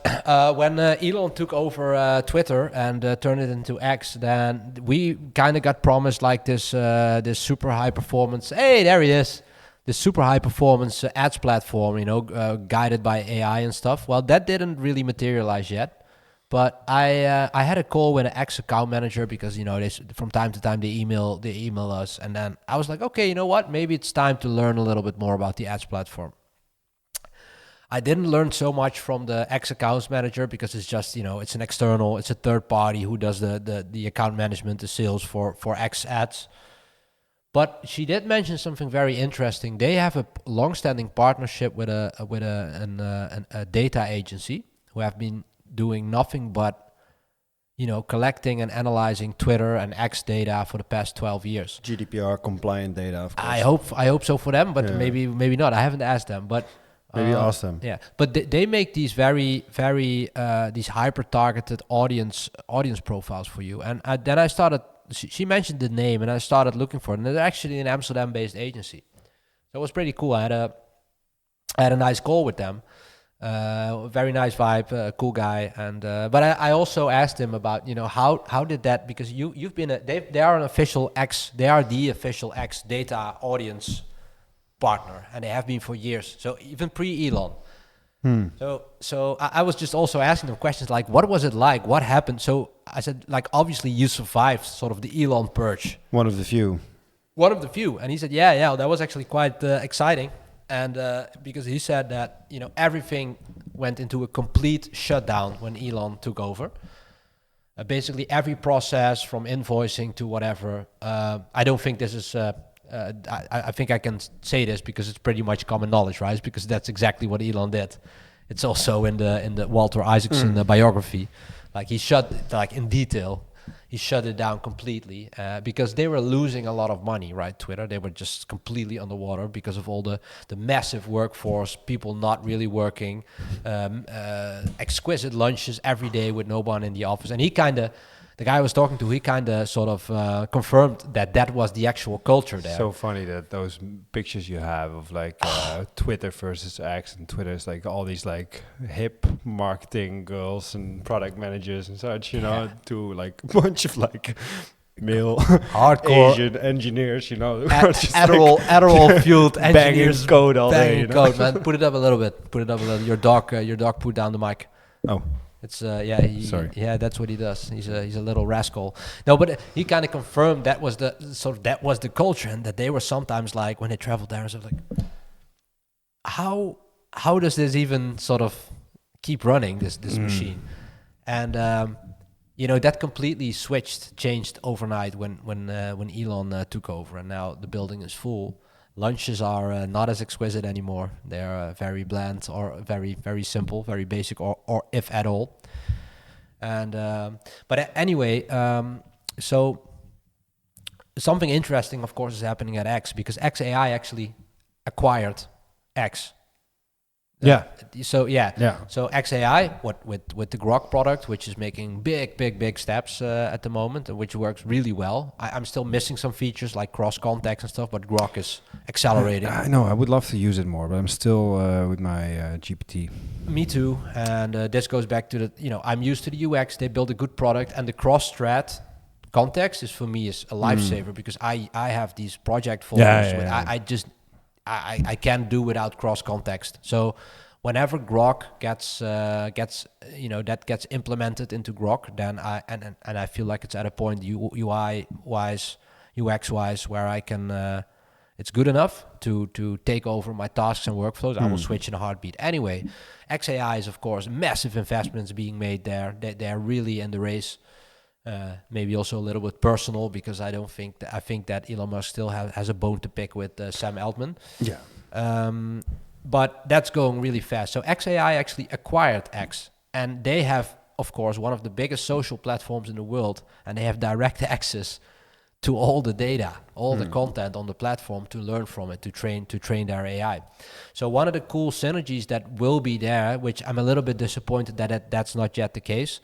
Speaker 1: when Elon took over Twitter and turned it into X, then we kind of got promised, like, this super high performance. Hey, there he is. This super high performance ads platform, guided by AI and stuff. Well, that didn't really materialize yet. But I had a call with an X account manager, because they, from time to time they email us, and then I was like, okay, you know what? Maybe it's time to learn a little bit more about the ads platform. I didn't learn so much from the X accounts manager, because it's just, it's an external, it's a third party who does the account management, the sales for X ads. But she did mention something very interesting. They have a long-standing partnership with a data agency who have been doing nothing but, collecting and analyzing Twitter and X data for the past 12 years.
Speaker 2: GDPR compliant data, of course.
Speaker 1: I hope so for them, but maybe not. I haven't asked them, but
Speaker 2: maybe ask them.
Speaker 1: Yeah, but they make these very these hyper-targeted audience profiles for you. And then I started. She mentioned the name, and I started looking for it. And they're actually an Amsterdam-based agency. So it was pretty cool. I had a nice call with them. Very nice vibe, cool guy, and but I also asked him about how did that, because you've been they are an official they are the official X data audience partner, and they have been for years. So even pre-Elon. So I was just also asking them questions like, what was it like? What happened? So I said, like, obviously you survived sort of the Elon purge.
Speaker 2: One of the few.
Speaker 1: And he said, yeah, that was actually quite exciting. And because he said that, everything went into a complete shutdown when Elon took over. Basically every process from invoicing to whatever. I don't think this is, I think I can say this because it's pretty much common knowledge, right? Because that's exactly what Elon did. It's also in the Walter Isaacson biography. Like he in detail, he shut it down completely because they were losing a lot of money, right? Twitter, they were just completely underwater because of all the massive workforce, people not really working, exquisite lunches every day with no one in the office. And the guy I was talking to, he kind of sort of confirmed that was the actual culture there.
Speaker 2: So funny that those pictures you have of like Twitter versus X, and Twitter is like all these like hip marketing girls and product managers and such, to like a bunch of like male
Speaker 1: hardcore
Speaker 2: Asian engineers,
Speaker 1: Adderall fueled engineers,
Speaker 2: banging code all day.
Speaker 1: Code, man. Put it up a little bit. Your dog put down the mic.
Speaker 2: Oh.
Speaker 1: It's
Speaker 2: sorry.
Speaker 1: Yeah, that's what he does. He's a little rascal. No, but he kind of confirmed that was the culture, and that they were sometimes like when they traveled there, sort of like, how does this even sort of keep running this machine? And that completely changed overnight when Elon took over, and now the building is full. Lunches are not as exquisite anymore. They're very bland or very, very simple, very basic, or if at all. And but anyway, so something interesting, of course, is happening at X, because xAI actually acquired X. So xAI, with the Grok product, which is making big steps at the moment, and which works really well. I'm still missing some features like cross context and stuff, but Grok is accelerating.
Speaker 2: I know, I would love to use it more, but I'm still with my GPT.
Speaker 1: Me too. And this goes back to I'm used to the UX. They build a good product, and the cross-strat context is a lifesaver, because I have these project folders. I can't do without cross context. So whenever Grok gets implemented into Grok, then I feel like it's at a point UI wise, UX wise, where I can it's good enough to take over my tasks and workflows. I will switch in a heartbeat. Anyway, xAI is of course massive investments being made there. They're really in the race. Maybe also a little bit personal, because I think that Elon Musk still has a bone to pick with Sam Altman.
Speaker 2: Yeah.
Speaker 1: But that's going really fast. So xAI actually acquired X, and they have, of course, one of the biggest social platforms in the world, and they have direct access to all the data, all the content on the platform, to learn from it, to train their AI. So one of the cool synergies that will be there, which I'm a little bit disappointed that's not yet the case,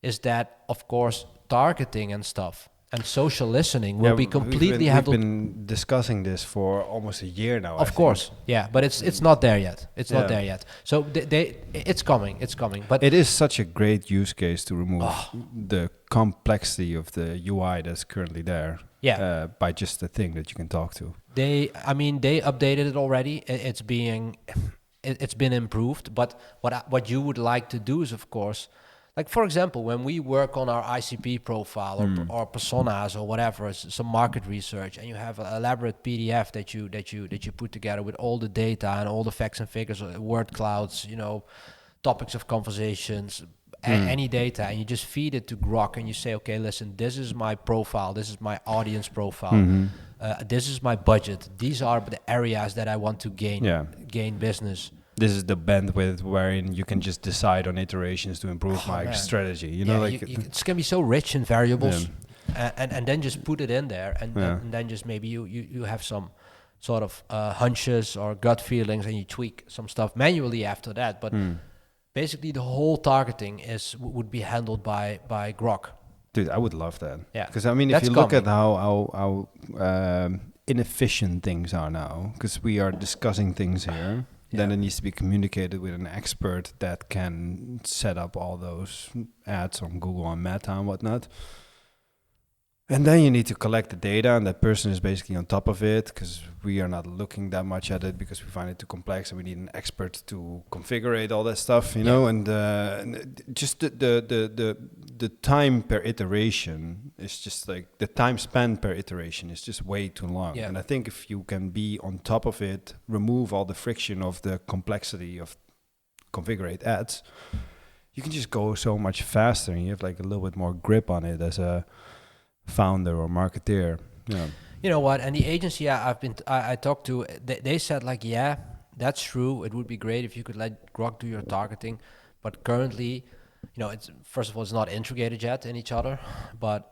Speaker 1: is that, of course, targeting and stuff and social listening will be completely handled.
Speaker 2: We've been discussing this for almost a year now.
Speaker 1: Of course, yeah, but it's not there yet. It's not there yet. So it's coming. But
Speaker 2: it is such a great use case to remove the complexity of the UI that's currently there.
Speaker 1: Yeah,
Speaker 2: by just the thing that you can talk to.
Speaker 1: They updated it already. It's been improved. But what you would like to do is, of course, like, for example, when we work on our ICP profile or personas or whatever, some market research, and you have an elaborate PDF that you put together with all the data and all the facts and figures, word clouds, topics of conversations, any data, and you just feed it to Grok, and you say, okay, listen, this is my profile, this is my audience profile, this is my budget, these are the areas that I want to gain business.
Speaker 2: This is the bandwidth wherein you can just decide on iterations to improve my strategy.
Speaker 1: It's gonna be so rich in variables, and then just put it in there, and then just maybe you have some sort of hunches or gut feelings, and you tweak some stuff manually after that. But basically, the whole targeting would be handled by Grok.
Speaker 2: Dude, I would love that.
Speaker 1: Yeah,
Speaker 2: because I mean, if you look at how inefficient things are now, because we are discussing things here. Then it needs to be communicated with an expert that can set up all those ads on Google and Meta and whatnot. And then you need to collect the data, and that person is basically on top of it, because we are not looking that much at it because we find it too complex, and we need an expert to configure all that stuff, you know. And just the time per iteration is just like the time spent per iteration is just way too long. Yeah. And I think if you can be on top of it, remove all the friction of the complexity of configure ads, you can just go so much faster, and you have like a little bit more grip on it as a founder or marketeer. Yeah.
Speaker 1: You know what? And the agency I talked to, they said like, yeah, that's true. It would be great if you could let Grok do your targeting, but currently, you know, it's first of all, it's not integrated yet in each other, but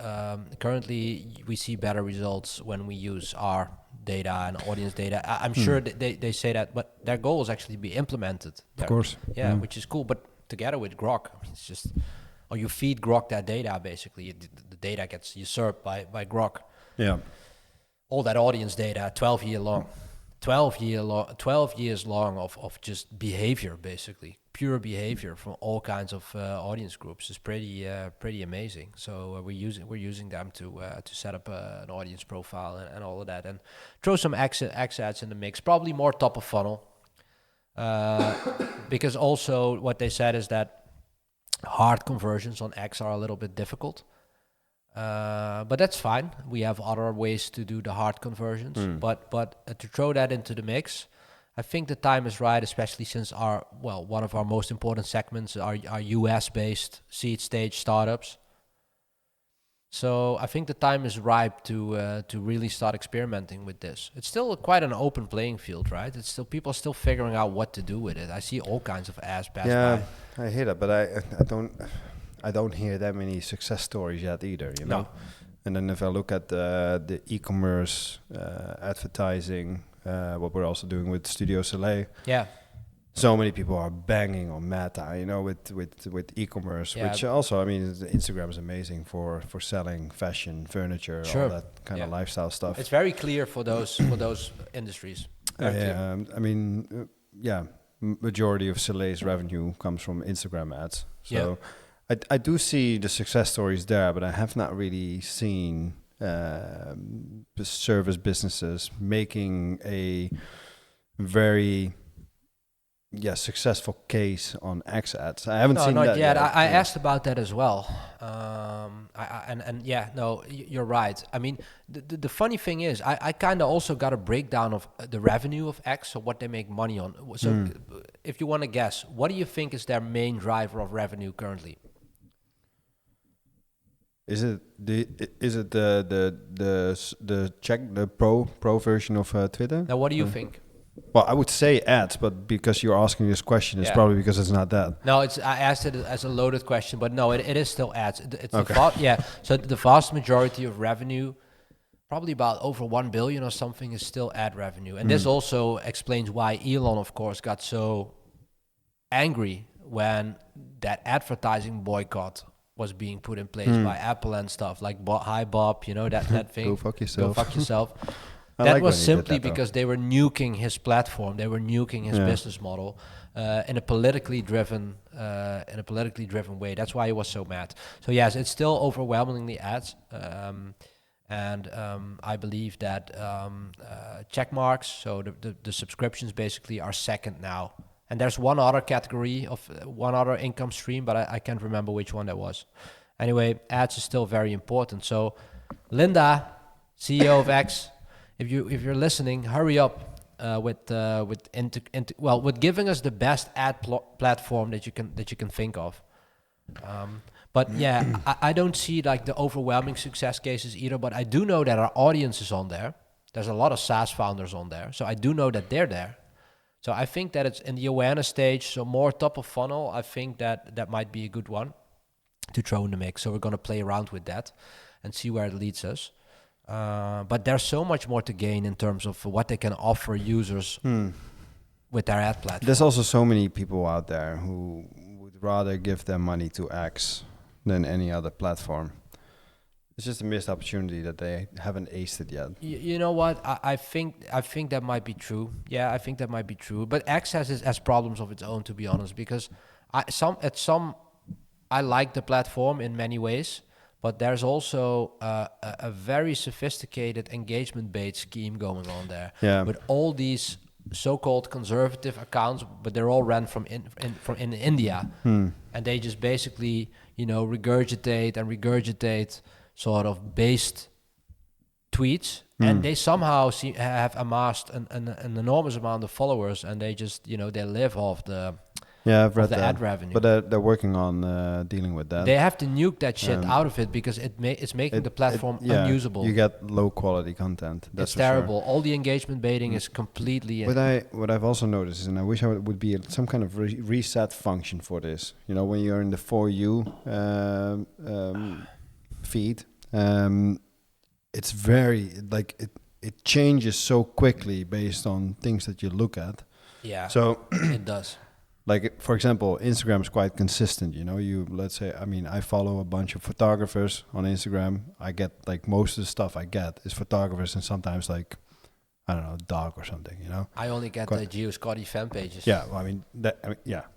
Speaker 1: currently we see better results when we use our data and audience data. I'm sure that they say that, but their goal is actually to be implemented.
Speaker 2: Of course.
Speaker 1: Yeah, which is cool. But together with Grok, it's just, or you feed Grok that data, basically. The data gets usurped by Grok.
Speaker 2: Yeah.
Speaker 1: All that audience data, 12 years long of just behavior, basically. Pure behavior from all kinds of audience groups is pretty amazing. So we're using them to set up an audience profile and all of that, and throw some X ads in the mix, probably more top of funnel. Because also what they said is that hard conversions on X are a little bit difficult, but that's fine. We have other ways to do the hard conversions, but to throw that into the mix, I think the time is right, especially since one of our most important segments are US-based seed stage startups. So I think the time is ripe to really start experimenting with this. It's still quite an open playing field, right? It's still people are still figuring out what to do with it. I see all kinds of ads pass by.
Speaker 2: I hear that, but I don't hear that many success stories yet either. You know. No. And then if I look at the e-commerce advertising, what we're also doing with Studio Soleil.
Speaker 1: Yeah.
Speaker 2: So many people are banging on Meta, you know, with e-commerce, which also, I mean, Instagram is amazing for selling fashion, furniture, all that kind of lifestyle stuff.
Speaker 1: It's very clear for those industries.
Speaker 2: I mean, majority of Soleil's revenue comes from Instagram ads. So I do see the success stories there, but I have not really seen service businesses making a very successful case on X ads. I haven't seen that yet.
Speaker 1: I asked about that as well. You're right. I mean, the funny thing is, I kind of also got a breakdown of the revenue of X, so what they make money on. So if you want to guess, what do you think is their main driver of revenue currently?
Speaker 2: Is it the pro version of Twitter?
Speaker 1: Now, what do you think?
Speaker 2: Well, I would say ads, but because you're asking this question, it's probably because it's not that.
Speaker 1: No, I asked it as a loaded question, but no, it is still ads. It's okay. So the vast majority of revenue, probably about over 1 billion or something, is still ad revenue. And this also explains why Elon, of course, got so angry when that advertising boycott was being put in place by Apple and stuff, like hi Bob, you know, that thing.
Speaker 2: Go fuck yourself.
Speaker 1: That was simply because they were nuking his platform. They were nuking his business model in a politically driven way. That's why he was so mad. So yes, it's still overwhelmingly ads, and I believe that check marks, so the subscriptions basically are second now. And there's one other category of one other income stream, but I can't remember which one that was. Anyway, ads is still very important. So, Linda, CEO of X. If you're listening, hurry up with giving us the best ad platform that you can think of. But I don't see like the overwhelming success cases either. But I do know that our audience is on there. There's a lot of SaaS founders on there, so I do know that they're there. So I think that it's in the awareness stage, so more top of funnel. I think that might be a good one to throw in the mix. So we're going to play around with that and see where it leads us. But there's so much more to gain in terms of what they can offer users with their ad platform.
Speaker 2: There's also so many people out there who would rather give their money to X than any other platform. It's just a missed opportunity that they haven't aced it yet.
Speaker 1: You know what? I think that might be true. Yeah, I think that might be true. But X has problems of its own, to be honest, because I like the platform in many ways, but there's also a very sophisticated engagement bait scheme going on there.
Speaker 2: Yeah.
Speaker 1: With all these so-called conservative accounts, but they're all ran from India, and they just basically regurgitate sort of based tweets, and they somehow have amassed an enormous amount of followers, and they just they live off the
Speaker 2: I've read
Speaker 1: the
Speaker 2: that.
Speaker 1: ad revenue.
Speaker 2: But they're working on dealing with that.
Speaker 1: They have to nuke that shit out of it because it's making the platform unusable.
Speaker 2: You get low quality content. That's
Speaker 1: it's terrible. All the engagement baiting is completely.
Speaker 2: What I've also noticed is, and I wish I would be some kind of reset function for this. When you're in the For You feed, it's very it changes so quickly based on things that you look at.
Speaker 1: Yeah.
Speaker 2: So
Speaker 1: it does.
Speaker 2: Like, for example, Instagram is quite consistent. Let's say, I follow a bunch of photographers on Instagram. I get most of the stuff I get is photographers, and sometimes dog or something.
Speaker 1: I only get the Geo Scotty fan pages.
Speaker 2: Yeah,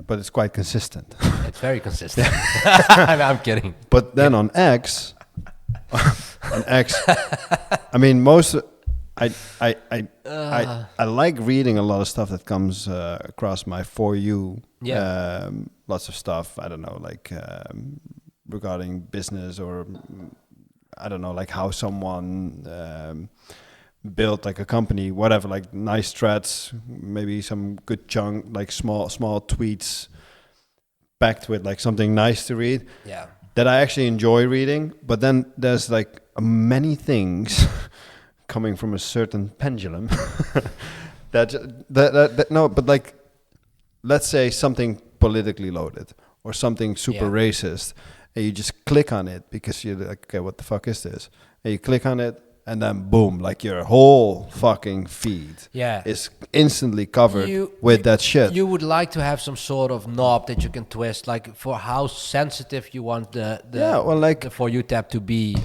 Speaker 2: but it's quite consistent.
Speaker 1: It's very consistent. I'm kidding.
Speaker 2: But then on X, most. I like reading a lot of stuff that comes across my For You.
Speaker 1: Yeah.
Speaker 2: Lots of stuff. I don't know, regarding business, or I don't know, how someone built a company, whatever. Nice threads, maybe some good chunk, small tweets, packed with something nice to read.
Speaker 1: Yeah.
Speaker 2: That I actually enjoy reading. But then there's many things. Coming from a certain pendulum let's say something politically loaded or something super racist, and you just click on it because you're like, okay, what the fuck is this? And you click on it, and then boom, your whole fucking feed is instantly covered with that shit.
Speaker 1: You would like to have some sort of knob that you can twist, for how sensitive you want the For You tab to be.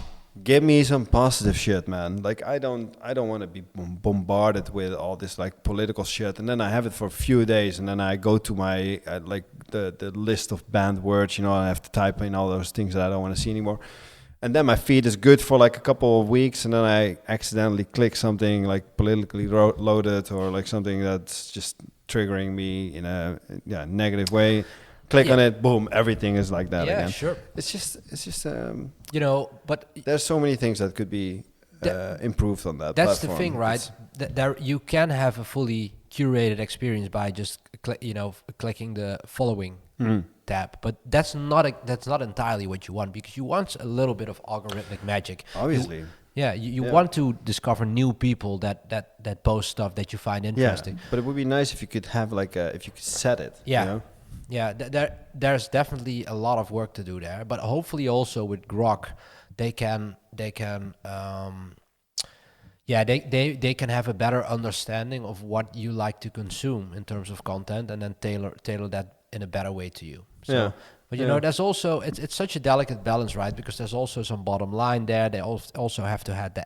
Speaker 2: Give me some positive shit, man. I don't want to be bombarded with all this political shit, and then I have it for a few days, and then I go to my the list of banned words, and I have to type in all those things that I don't want to see anymore. And then my feed is good for a couple of weeks, and then I accidentally click something politically loaded, or something that's just triggering me in a negative way. Click on it, boom, everything is like that again.
Speaker 1: Yeah, sure.
Speaker 2: It's just
Speaker 1: but
Speaker 2: there's so many things that could be improved on that.
Speaker 1: That's
Speaker 2: platform.
Speaker 1: the thing, right? There you can have a fully curated experience by just clicking the following tab, but that's not entirely what you want, because you want a little bit of algorithmic magic.
Speaker 2: Obviously.
Speaker 1: You want to discover new people that post stuff that you find interesting.
Speaker 2: But it would be nice if you could have if you could set it.
Speaker 1: Yeah. Yeah, there's definitely a lot of work to do there, but hopefully also with Grok, they can have a better understanding of what you like to consume in terms of content, and then tailor that in a better way to you. So, but there's also it's such a delicate balance, right? Because there's also some bottom line there. They also have to have the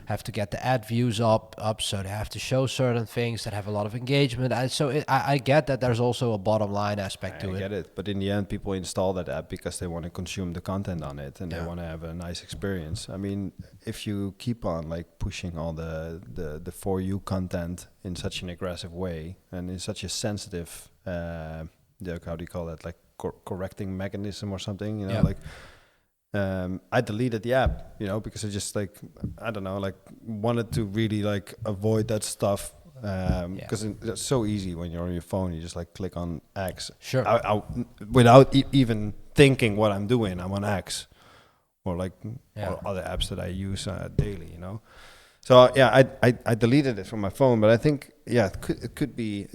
Speaker 1: have to get the ad views up, so they have to show certain things that have a lot of engagement. I get that there's also a bottom line aspect to it. I get it,
Speaker 2: but in the end, people install that app because they want to consume the content on it, and they want to have a nice experience. If you keep on pushing all the For You content in such an aggressive way and in such a sensitive, how do you call that? Correcting mechanism or something, I deleted the app, because I just wanted to really avoid that stuff, because it's so easy when you're on your phone. You just click on X,
Speaker 1: sure,
Speaker 2: without even thinking what I'm doing. I'm on X, or or other apps that I use daily, So I deleted it from my phone, but I think it could be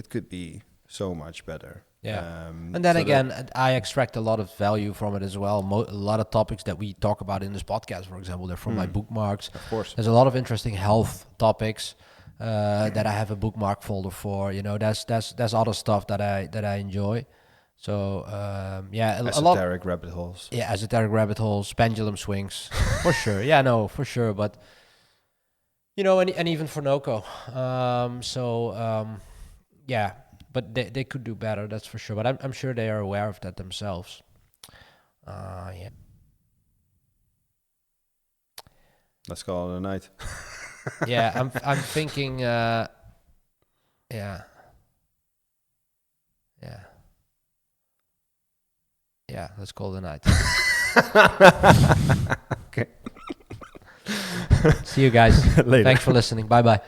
Speaker 2: so much better.
Speaker 1: Yeah, and then again, I extract a lot of value from it as well. A lot of topics that we talk about in this podcast, for example, they're from my bookmarks.
Speaker 2: Of course,
Speaker 1: there's a lot of interesting health topics that I have a bookmark folder for. There's other stuff that I enjoy. So yeah, a lot.
Speaker 2: Esoteric rabbit holes.
Speaker 1: Yeah, esoteric rabbit holes, pendulum swings, for sure. Yeah, no, for sure. But you know, and even for Noco. Yeah, but they could do better. That's for sure. But I'm sure they are aware of that themselves. Yeah.
Speaker 2: Let's call it a night.
Speaker 1: Yeah, I'm thinking. Yeah. Yeah, let's call it a night.
Speaker 2: Okay.
Speaker 1: See you guys.
Speaker 2: Later.
Speaker 1: Thanks for listening. Bye bye.